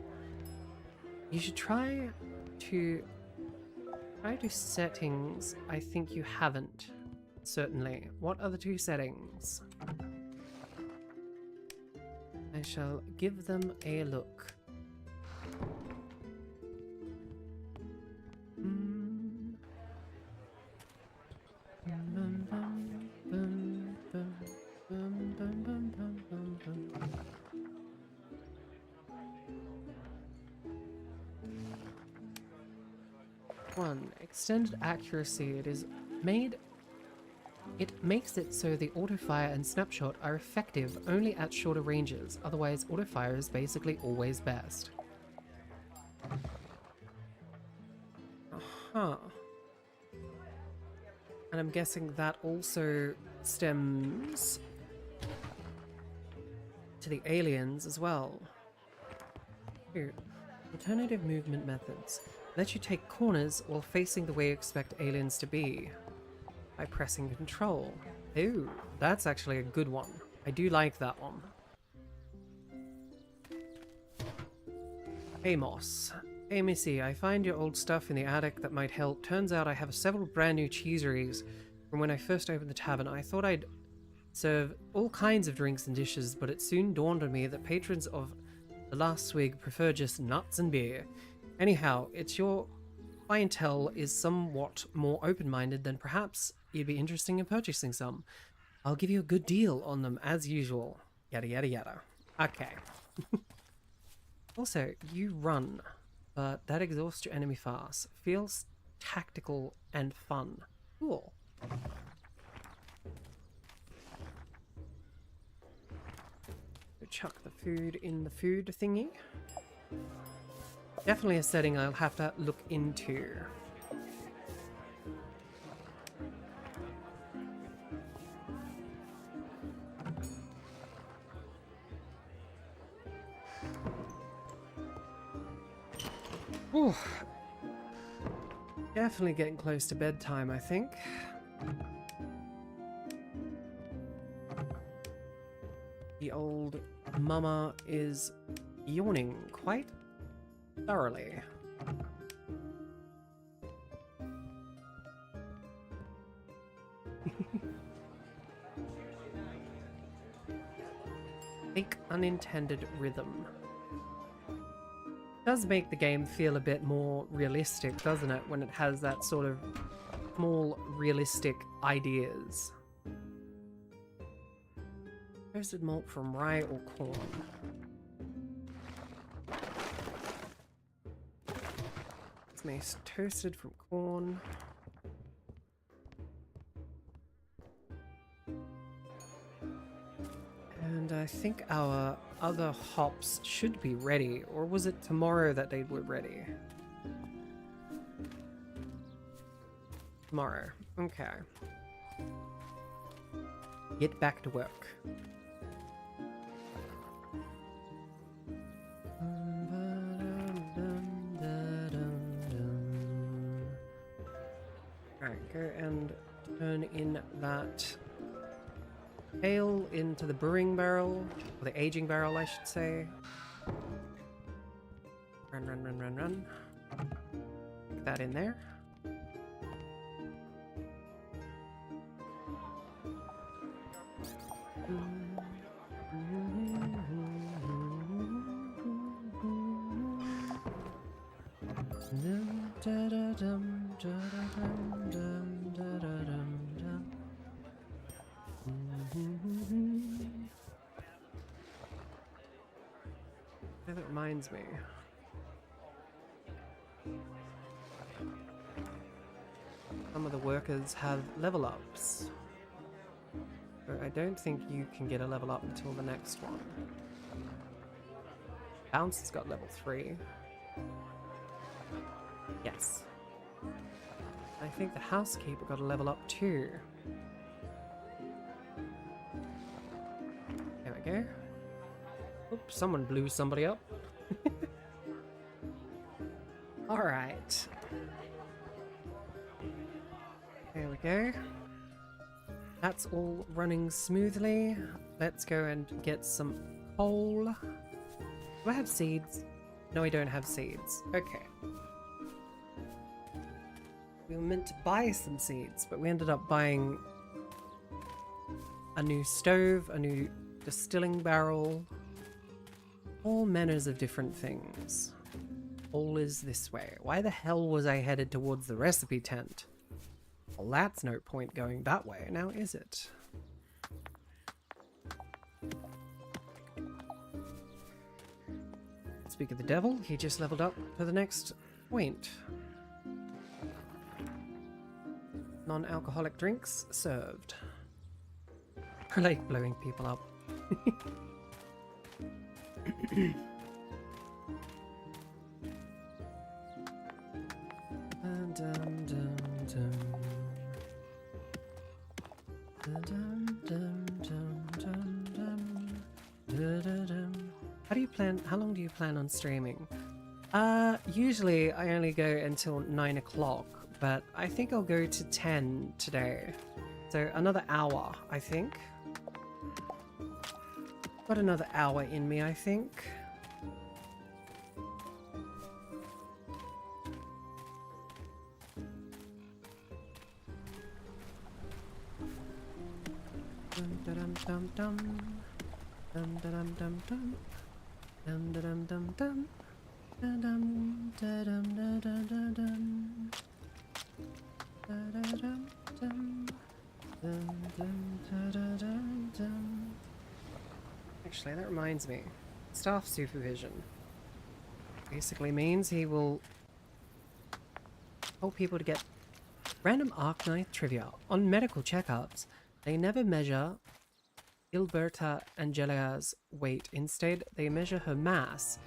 should try to settings. I think you haven't. Certainly. What are the 2 settings? I shall give them a look. One, extended accuracy. It makes it so the autofire and snapshot are effective only at shorter ranges, otherwise autofire is basically always best. Uh-huh. And I'm guessing that also stems to the aliens as well. Here, alternative movement methods. Let you take corners while facing the way you expect aliens to be. By pressing control. Ooh, that's actually a good one. I do like that one. Amos. Hey Missy, I find your old stuff in the attic that might help. Turns out I have several brand new cheeseries from when I first opened the tavern. I thought I'd serve all kinds of drinks and dishes, but it soon dawned on me that patrons of the last swig prefer just nuts and beer. Anyhow, it's your clientele is somewhat more open-minded, than perhaps you'd be interested in purchasing some. I'll give you a good deal on them as usual. Yada yada yada. Okay. Also, you run, but that exhausts your enemy fast. Feels tactical and fun. Cool. So chuck the food in the food thingy. Definitely a setting I'll have to look into. Ooh. Definitely getting close to bedtime, I think. The old mama is yawning quite thoroughly. Fake unintended rhythm. Does make the game feel a bit more realistic, doesn't it, when it has that sort of small realistic ideas. Toasted malt from rye or corn. It's nice toasted from corn. And I think our other hops should be ready, or was it tomorrow that they were ready? Tomorrow. Okay. Get back to work. Alright, go and turn in that ale into the brewing barrel, or the aging barrel, I should say. Run, run, run, run, run. Put that in there. reminds me. Some of the workers have level ups. But I don't think you can get a level up until the next one. Bounce has got level 3. Yes. I think the housekeeper got a level up too. There we go. Oops, someone blew somebody up. Alright. There we go. That's all running smoothly. Let's go and get some coal. Do I have seeds? No, I don't have seeds. Okay. We were meant to buy some seeds, but we ended up buying a new stove, a new distilling barrel, all manners of different things. All is this way. Why the hell was I headed towards the recipe tent? Well, that's no point going that way, now is it? Speak of the devil, he just leveled up to the next point. Non-alcoholic drinks served. I like blowing people up. How long do you plan on streaming? Usually I only go until 9 o'clock, but I think I'll go to 10 today. So another hour, I think. Got another hour in me, I think. Dum dum dum dum dum dum dum dum dum dum dum dum dum dum dum dum dum dum. Actually, that reminds me. Staff supervision basically means he will help people to get random Arknight trivia. On medical checkups, they never measure Gilberta Angelica's weight. Instead, they measure her mass.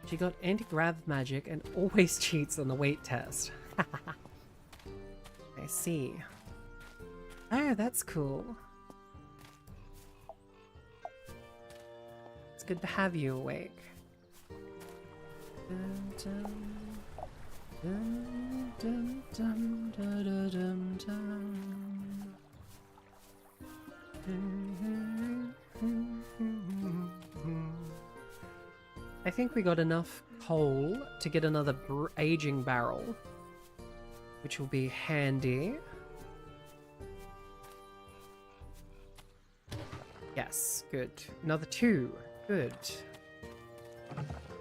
She got anti-grav magic and always cheats on the weight test. I see. Oh, that's cool. It's good to have you awake. I think we got enough coal to get another aging barrel, which will be handy. Yes, good. Another 2. Good.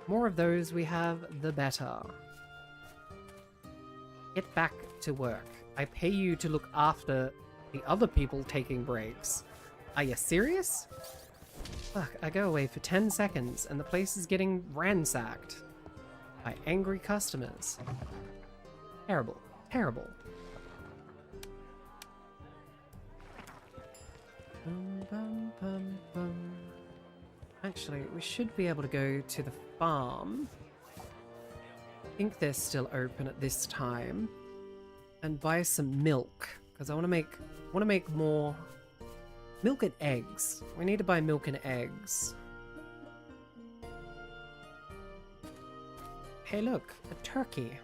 More of those we have, the better. Get back to work. I pay you to look after the other people taking breaks. Are you serious? Fuck, I go away for 10 seconds and the place is getting ransacked by angry customers. Terrible. Terrible. Actually, we should be able to go to the farm. I think they're still open at this time. And buy some milk, because I want to make more milk and eggs. We need to buy milk and eggs. Hey, look, a turkey.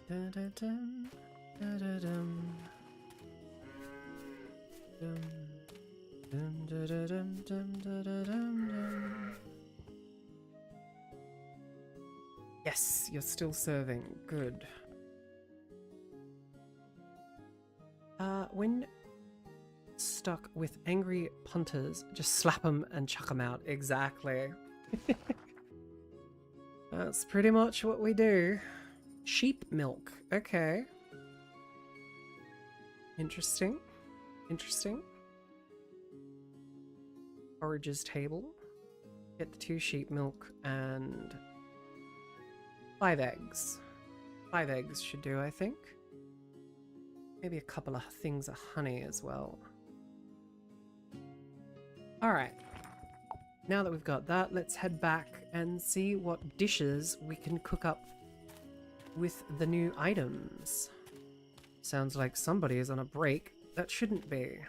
Dun, dun, dun, dun, dun, dun. Dun, dun, dun, dun, dun, dun, dun, dun, dun. Yes, you're still serving. Good. When stuck with angry punters, just slap them and chuck them out. Exactly. That's pretty much what we do. Sheep milk. Okay. Interesting. Interesting. forages table. Get the 2 sheep milk and 5 eggs. 5 eggs should do, I think. Maybe a couple of things of honey as well. Alright. Now that we've got that, let's head back and see what dishes we can cook up with the new items. Sounds like somebody is on a break. That shouldn't be.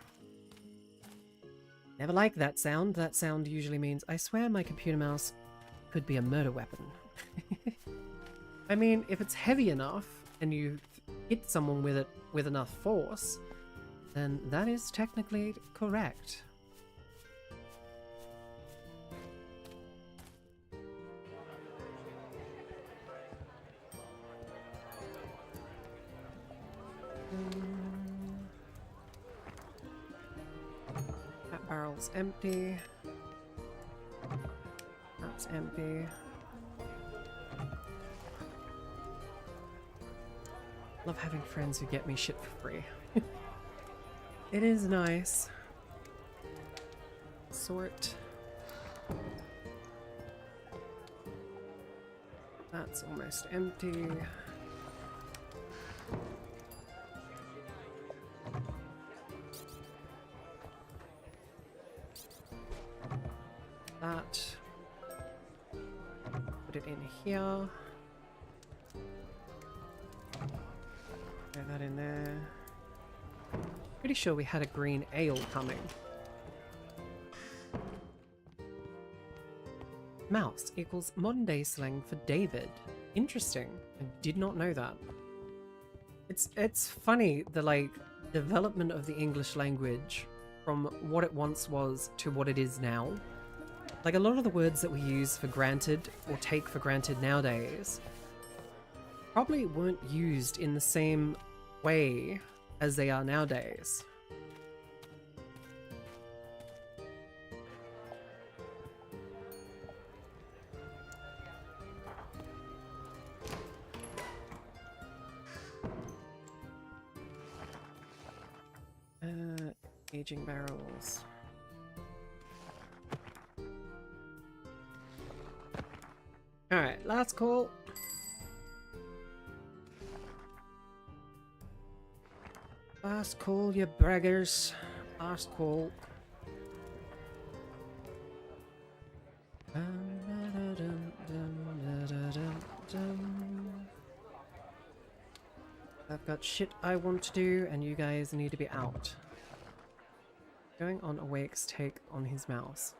Never like that sound. That sound usually means, I swear my computer mouse could be a murder weapon. I mean, if it's heavy enough and you hit someone with it with enough force, then that is technically correct. That barrel's empty. That's empty. Love having friends who get me shit for free. It is nice. Sort. That's almost empty. That. Put it in here. Throw that in there. Pretty sure we had a green ale coming. Mouse equals modern day slang for David. Interesting. I did not know that. It's funny the like development of the English language from what it once was to what it is now. Like a lot of the words that we use for granted or take for granted nowadays probably weren't used in the same way as they are nowadays. Aging barrels. Alright, last call. Last call, you braggers. Last call. I've got shit I want to do, and you guys need to be out. Going on Awake's take on his mouse.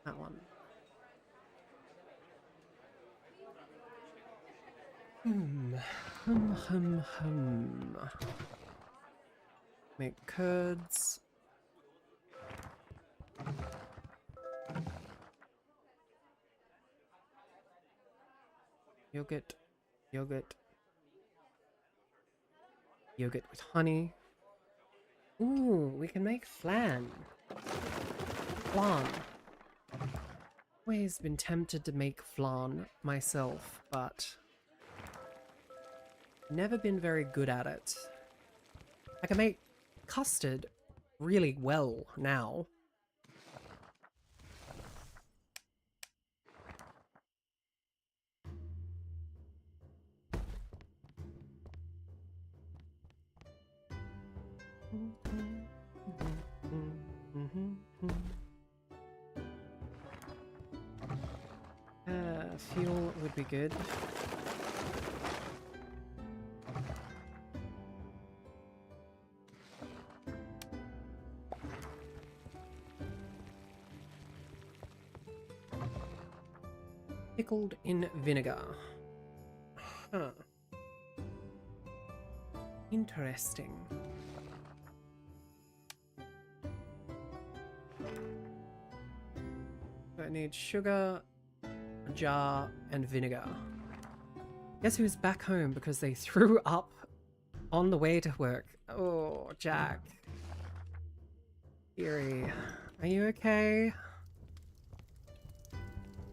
That one. Make curds. Yogurt. Yogurt. Yogurt with honey. Ooh, we can make flan. Flan. Always been tempted to make flan myself, but never been very good at it. I can make custard really well now. Fuel would be good. Pickled in vinegar. Huh. Interesting. I need sugar, a jar, and vinegar. Guess who's back home because they threw up on the way to work? Oh, Jack. Eerie. Are you okay?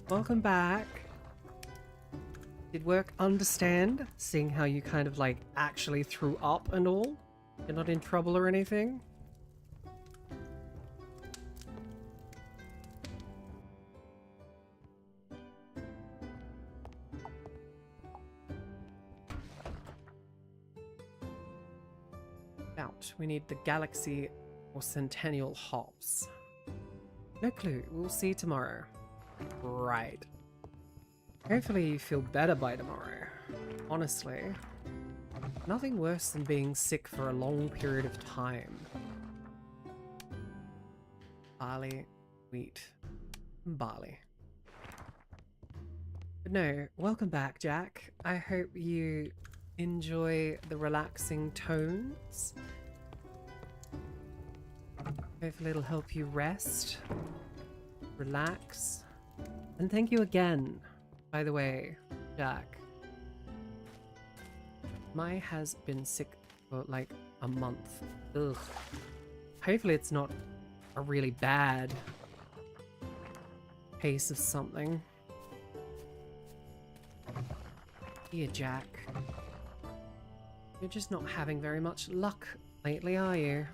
Welcome back. Did work understand, seeing how you kind of like actually threw up and all? You're not in trouble or anything? Out. We need the Galaxy or Centennial hops. No clue. We'll see tomorrow. Right. Hopefully you feel better by tomorrow. Honestly. Nothing worse than being sick for a long period of time. Barley, wheat, and barley. But no, welcome back, Jack. I hope you enjoy the relaxing tones. Hopefully it'll help you rest, relax, and thank you again, by the way, Jack. Mai has been sick for like a month. Ugh. Hopefully it's not a really bad case of something. Dear Jack. You're just not having very much luck lately, are you?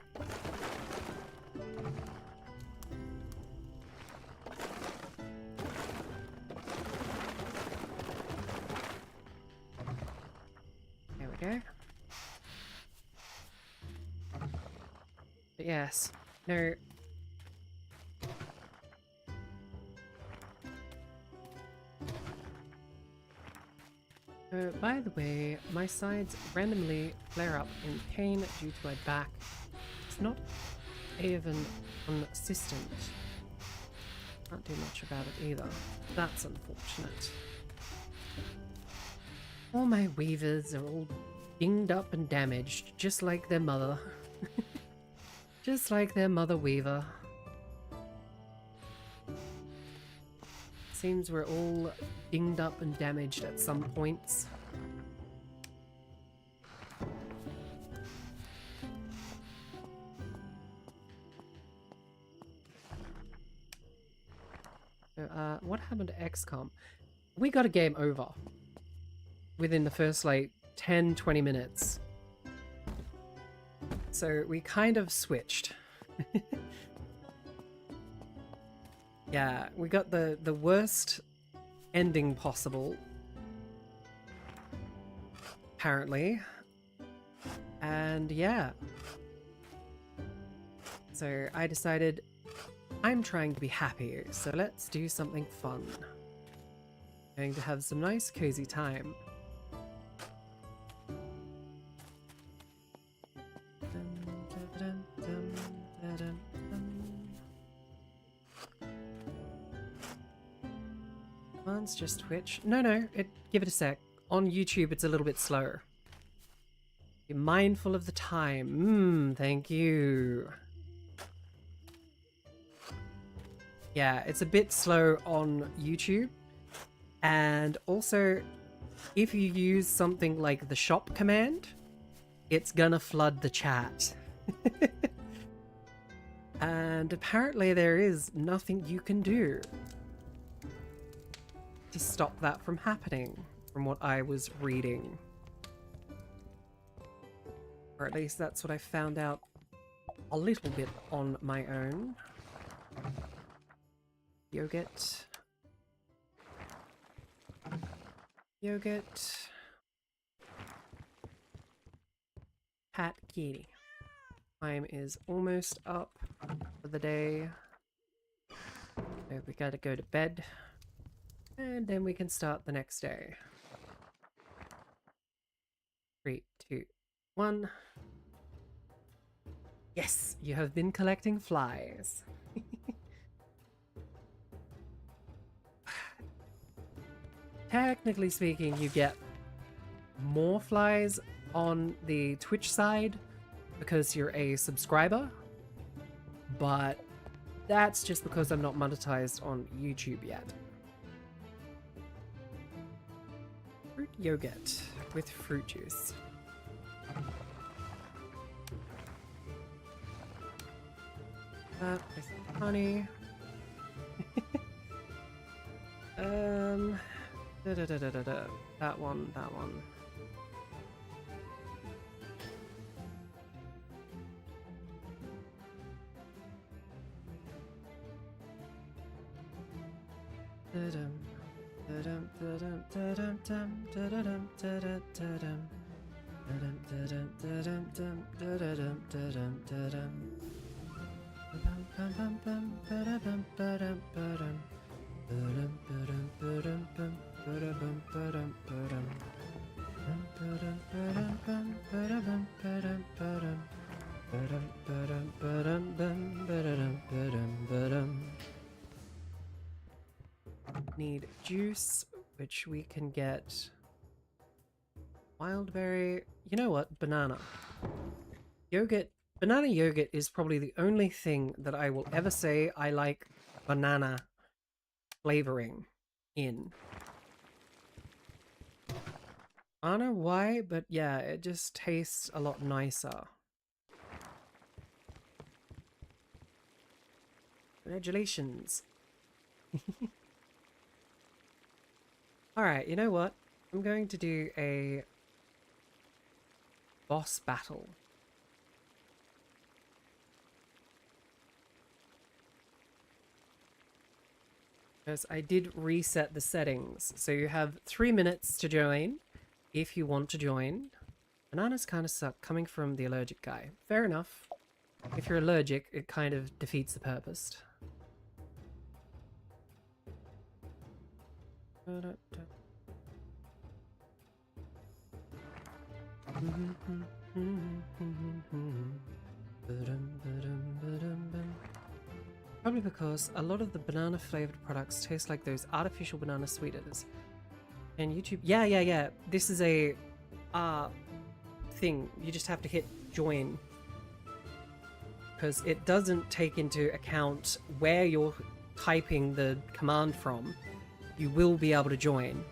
There we go. But yes, no. By the way, my sides randomly flare up in pain due to my back. It's not even consistent. Can't do much about it either. That's unfortunate. All my weavers are all dinged up and damaged, just like their mother. Just like their mother weaver. Seems we're all dinged up and damaged at some points. So, what happened to XCom? We got a game over within the first like 10-20 minutes. So we kind of switched. Yeah, we got the worst ending possible, apparently. And yeah. So I decided I'm trying to be happy, so let's do something fun. Going to have some nice cozy time. Mine's just Twitch. No, give it a sec. On YouTube, it's a little bit slow. Be mindful of the time. Thank you. Yeah, it's a bit slow on YouTube. And also, if you use something like the shop command, it's gonna flood the chat. And apparently there is nothing you can do to stop that from happening, from what I was reading. Or at least that's what I found out a little bit on my own. Yogurt. Yogurt. Pat kitty. Time is almost up for the day. So we gotta go to bed. And then we can start the next day. 3, 2, 1. Yes, you have been collecting flies. Technically speaking, you get more flies on the Twitch side because you're a subscriber, but that's just because I'm not monetized on YouTube yet. Fruit yogurt with fruit juice. That with honey. That one, that one. Need juice, which we can get. Wild berry. You know what? Banana. Yogurt. Banana yogurt is probably the only thing that I will ever say I like banana flavoring in. I don't know why, but yeah, it just tastes a lot nicer. Congratulations. Alright, you know what? I'm going to do a boss battle. Because I did reset the settings. So you have 3 minutes to join if you want to join. Bananas kind of suck coming from the allergic guy. Fair enough. If you're allergic, it kind of defeats the purpose. Probably because a lot of the banana flavored products taste like those artificial banana sweeteners. And YouTube, yeah. This is a thing. You just have to hit join because it doesn't take into account where you're typing the command from. You will be able to join.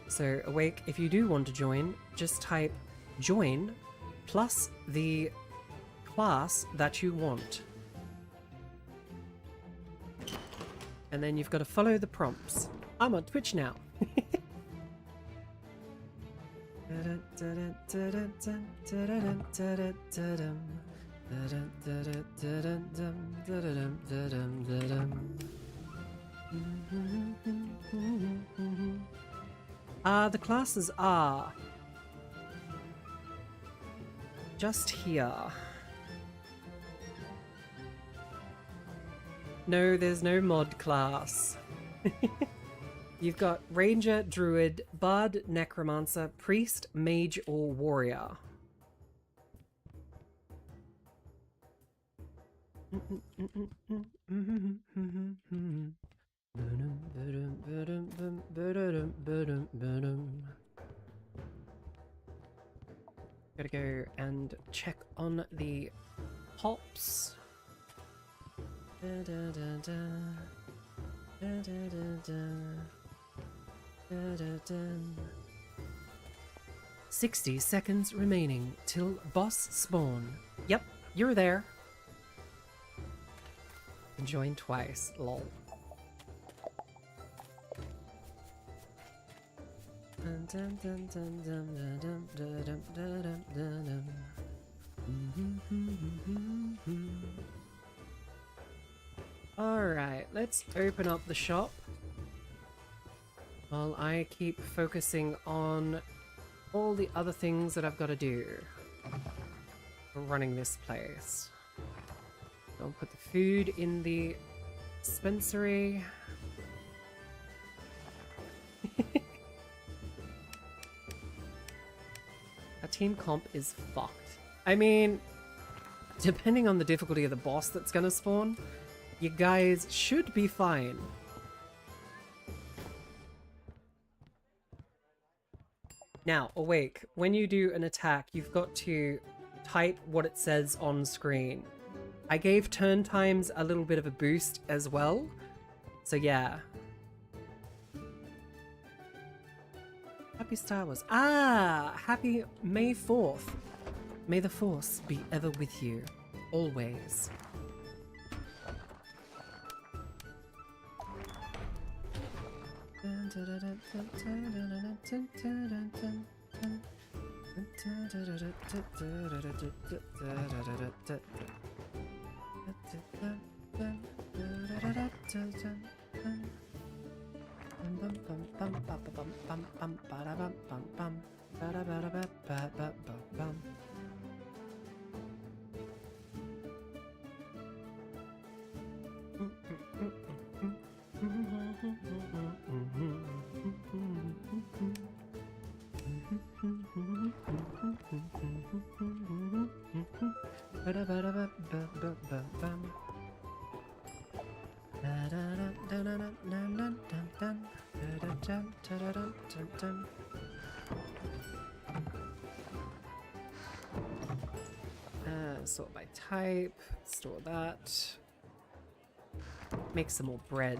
So Awake, if you do want to join, just type join plus the class that you want. And then you've got to follow the prompts. I'm on Twitch now. The classes are just here. No, there's no mod class. You've got Ranger, Druid, Bard, Necromancer, Priest, Mage, or Warrior. Gotta go and check on the hops. 60 seconds remaining till boss spawn. Yep, you're there. Join twice, lol. Alright, let's open up the shop while I keep focusing on all the other things that I've got to do for running this place. I'll put the food in the dispensary. Our team comp is fucked. I mean, depending on the difficulty of the boss that's gonna spawn, you guys should be fine. Now, Awake, when you do an attack, you've got to type what it says on screen. I gave turn times a little bit of a boost as well, so yeah. Happy Star Wars. Ah! Happy May 4th. May the Force be ever with you. Always. Sort by type, store that. Make some more bread.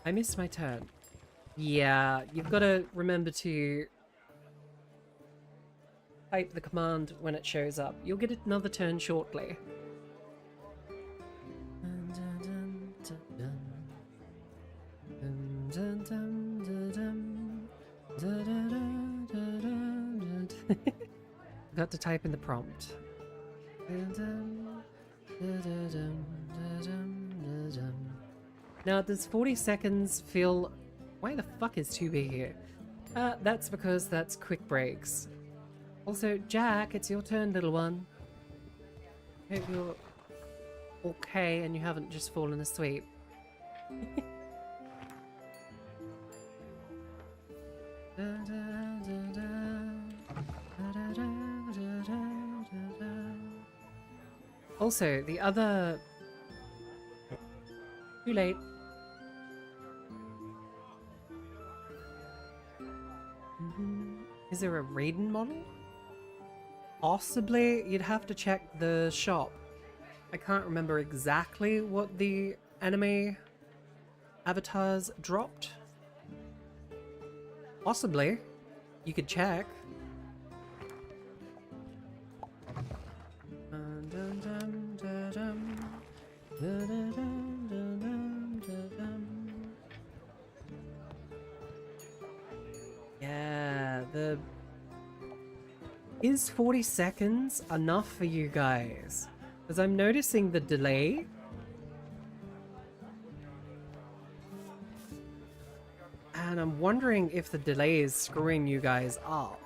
I missed my turn. Yeah, you've got to remember to type the command when it shows up. You'll get another turn shortly. Got to type in the prompt. Now, does 40 seconds feel... Why the fuck is 2B here? That's because that's quick breaks. Also, Jack, it's your turn, little one. Hope you're okay and you haven't just fallen asleep. Also, the other... Too late. Is there a Rayne model? Possibly. You'd have to check the shop. I can't remember exactly what the anime avatars dropped. Possibly. You could check. Yeah, the... Is 40 seconds enough for you guys? Because I'm noticing the delay. And I'm wondering if the delay is screwing you guys up.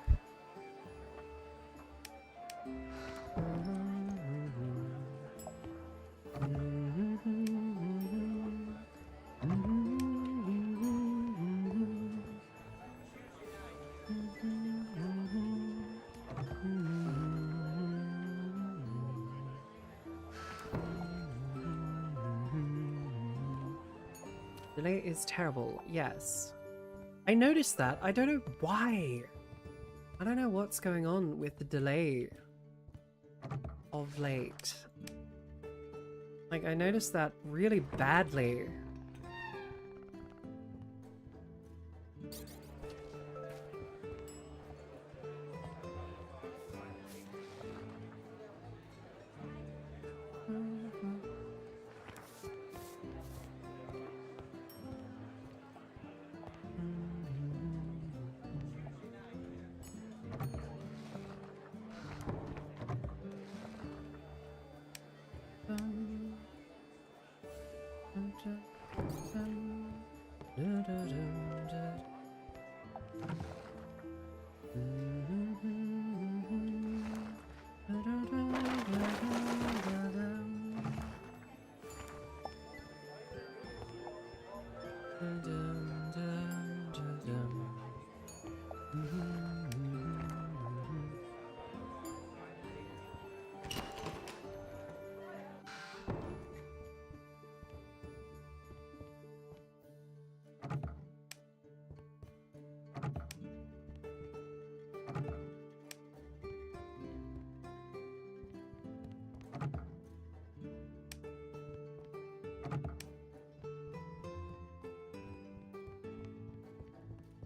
Delay is terrible, yes. I noticed that. I don't know why. I don't know what's going on with the delay of late. Like, I noticed that really badly.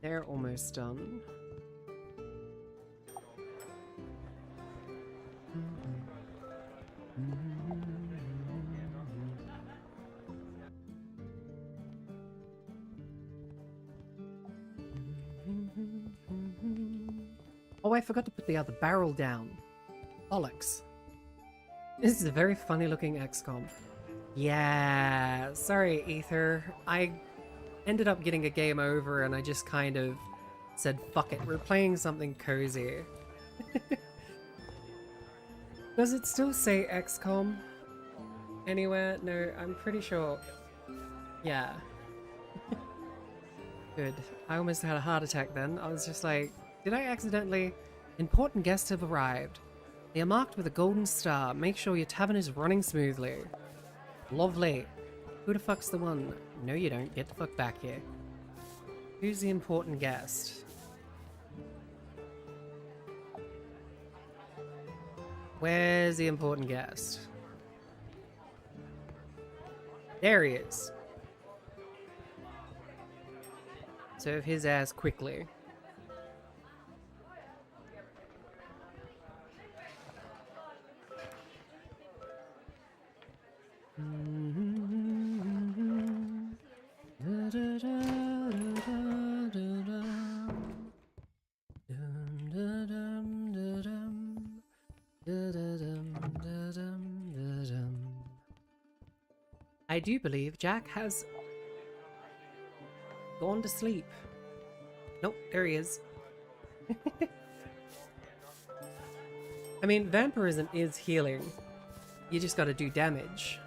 They're almost done. Oh, I forgot to put the other barrel down. Bollocks. This is a very funny looking XCOM. Yeah, sorry, Ether. I ended up getting a game over and I just kind of said, fuck it, we're playing something cozy. Does it still say XCOM anywhere? No, I'm pretty sure. Yeah. Good. I almost had a heart attack then. I was just like, did I accidentally... Important guests have arrived. They are marked with a golden star. Make sure your tavern is running smoothly. Lovely. Who the fuck's the one? No you don't. Get the fuck back here. Who's the important guest? Where's the important guest? There he is. Serve his ass quickly. I do believe Jack has gone to sleep. Nope, there he is. I mean, vampirism is healing. You just gotta do damage.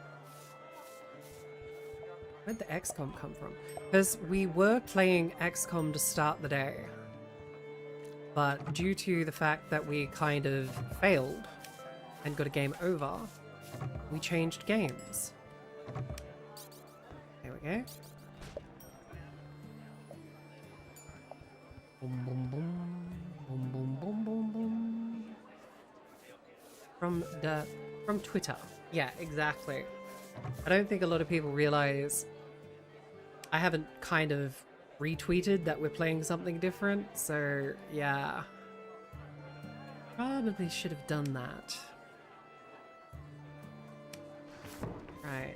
Where'd the XCOM come from? Because we were playing XCOM to start the day. But due to the fact that we kind of failed and got a game over, we changed games. There we go. Boom, boom, boom. Boom, boom, boom, boom, boom. From Twitter. Yeah, exactly. I don't think a lot of people realize I haven't kind of retweeted that we're playing something different, so yeah. Probably should have done that. Right.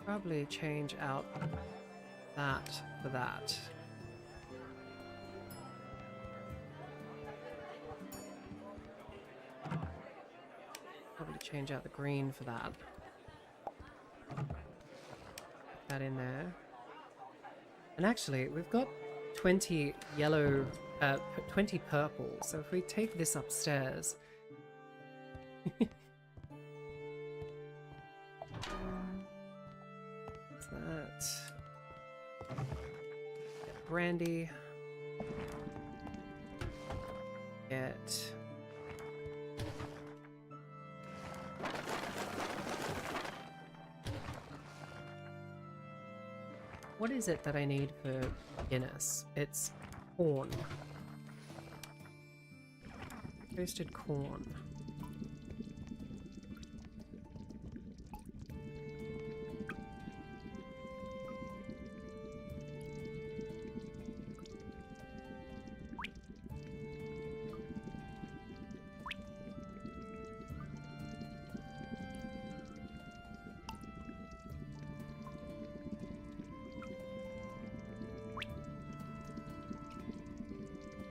Probably change out that for that. Probably change out the green for that. Put that in there. And actually, we've got 20 yellow, 20 purple, so if we take this upstairs... What's that? Get brandy. Get... What is it that I need for Guinness? It's corn. Roasted corn.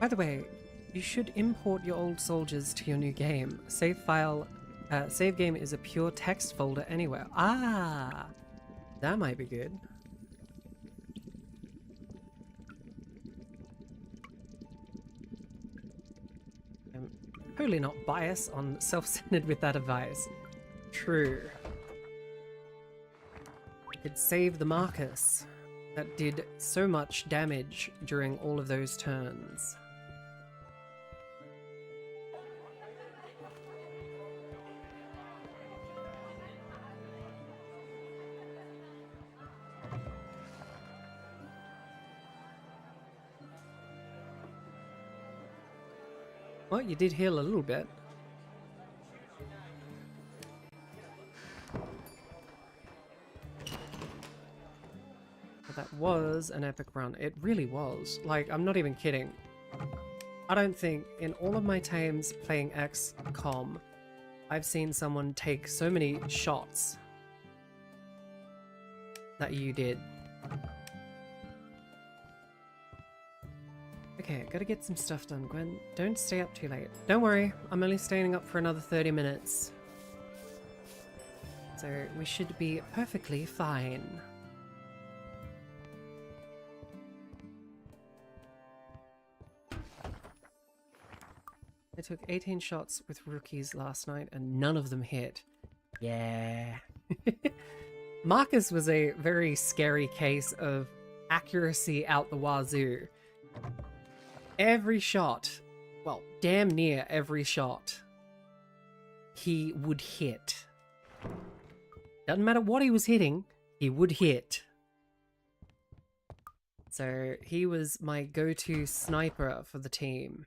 By the way, you should import your old soldiers to your new game. Save file, save game is a pure text folder anywhere. Ah, that might be good. I'm totally not biased on self-centered with that advice. True. We could save the Marcus that did so much damage during all of those turns. Well, you did heal a little bit. But that was an epic run. It really was. Like, I'm not even kidding. I don't think in all of my times playing XCOM, I've seen someone take so many shots that you did. Okay, gotta get some stuff done, Gwen. Don't stay up too late. Don't worry, I'm only staying up for another 30 minutes. So we should be perfectly fine. I took 18 shots with rookies last night and none of them hit. Yeah. Marcus was a very scary case of accuracy out the wazoo. Every shot, well, damn near every shot, he would hit. Doesn't matter what he was hitting, he would hit. So he was my go-to sniper for the team.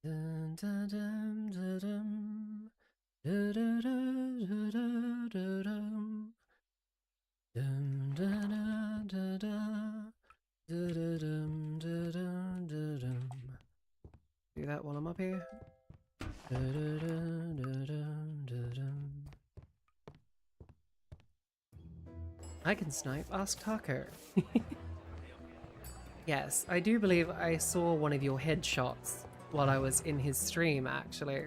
Dun, dun, dun, dun, dun. Dun, dun, dun, dun, dun, dun, dun. Dun, dun, dun, dun, dun. Dun, dun, dun, dun, dun, dun. Do that while I'm up here. Dun, dun, dun, dun, dun, dun, dun. I can snipe, ask Taco. Yes, I do believe I saw one of your headshots while I was in his stream, actually.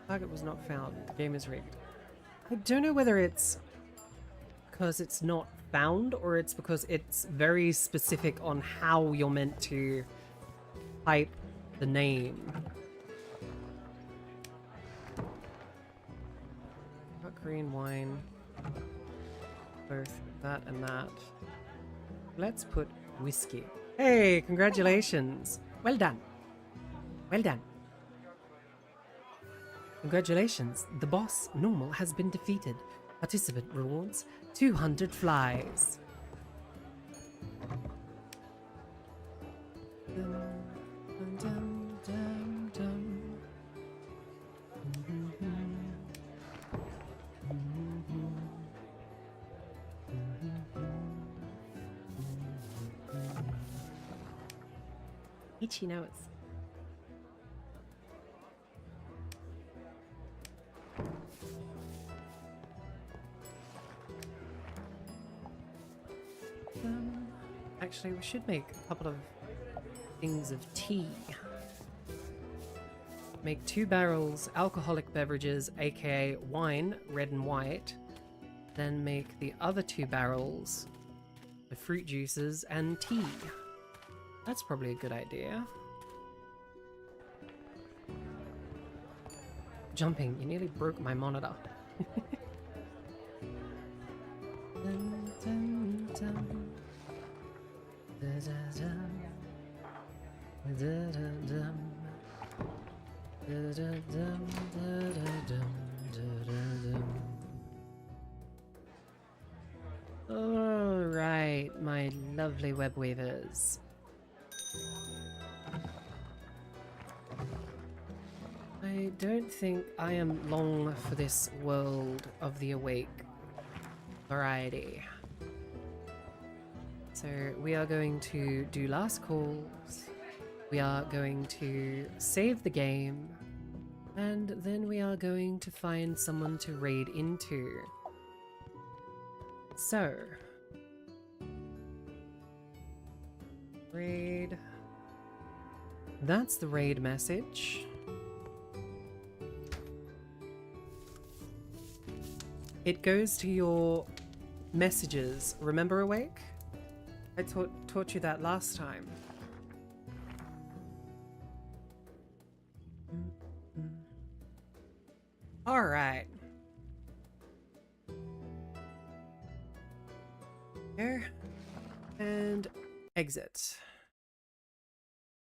Target was not found. The game is rigged. I don't know whether it's because it's not found or it's because it's very specific on how you're meant to type the name. Got green wine. Both that and that. Let's put whiskey. Hey, congratulations. Well done. Well done. Congratulations, the boss, Normal, has been defeated. Participant rewards 200 flies. Dum, dum, dum, dum. Itchy nose. Actually, we should make a couple of things of tea. Make 2 barrels alcoholic beverages, aka wine, red and white. Then make the other 2 barrels the fruit juices and tea. That's probably a good idea. Jumping, you nearly broke my monitor. Dun, dun, dun. All right, my lovely web weavers. I don't think I am long for this world of the awake variety. So we are going to do last calls, we are going to save the game, and then we are going to find someone to raid into. So, raid. That's the raid message. It goes to your messages. Remember, Awake? I taught you that last time. All right. Here and exit.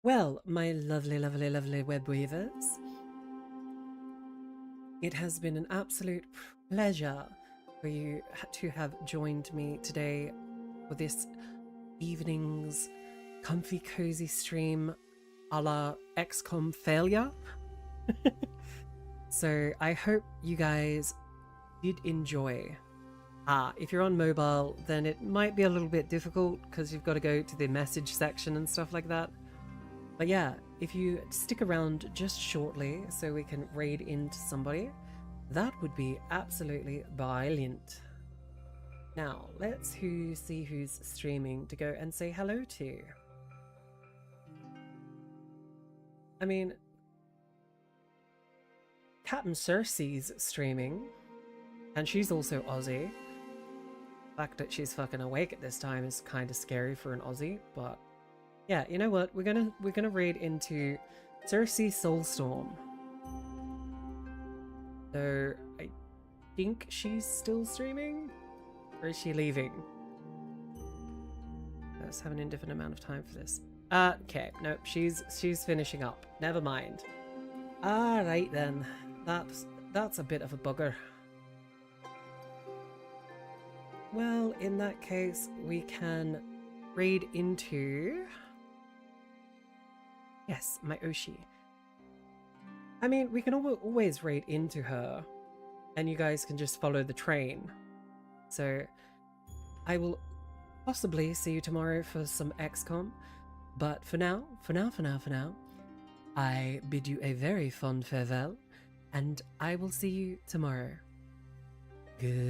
Well, my lovely, lovely, lovely web weavers, It has been an absolute pleasure for you to have joined me today for this evening's comfy cozy stream a la XCOM failure. So I hope you guys did enjoy. If you're on mobile, then it might be a little bit difficult because you've got to go to the message section and stuff like that. But yeah, if you stick around just shortly so we can raid into somebody, that would be absolutely brilliant. Now, let's see who's streaming to go and say hello to. I mean, Captain Cersei's streaming, and she's also Aussie. The fact that she's fucking awake at this time is kind of scary for an Aussie, but yeah, you know what? We're gonna raid into Cersei Soulstorm. So I think she's still streaming, or is she leaving? Let's have an indefinite amount of time for this. Okay, nope, she's finishing up. Never mind. All right then, that's a bit of a bugger. Well, in that case, we can raid into... Yes, my Oshi. I mean, we can always raid into her, and you guys can just follow the train. So, I will possibly see you tomorrow for some XCOM, but for now, I bid you a very fond farewell, and I will see you tomorrow. Goodbye.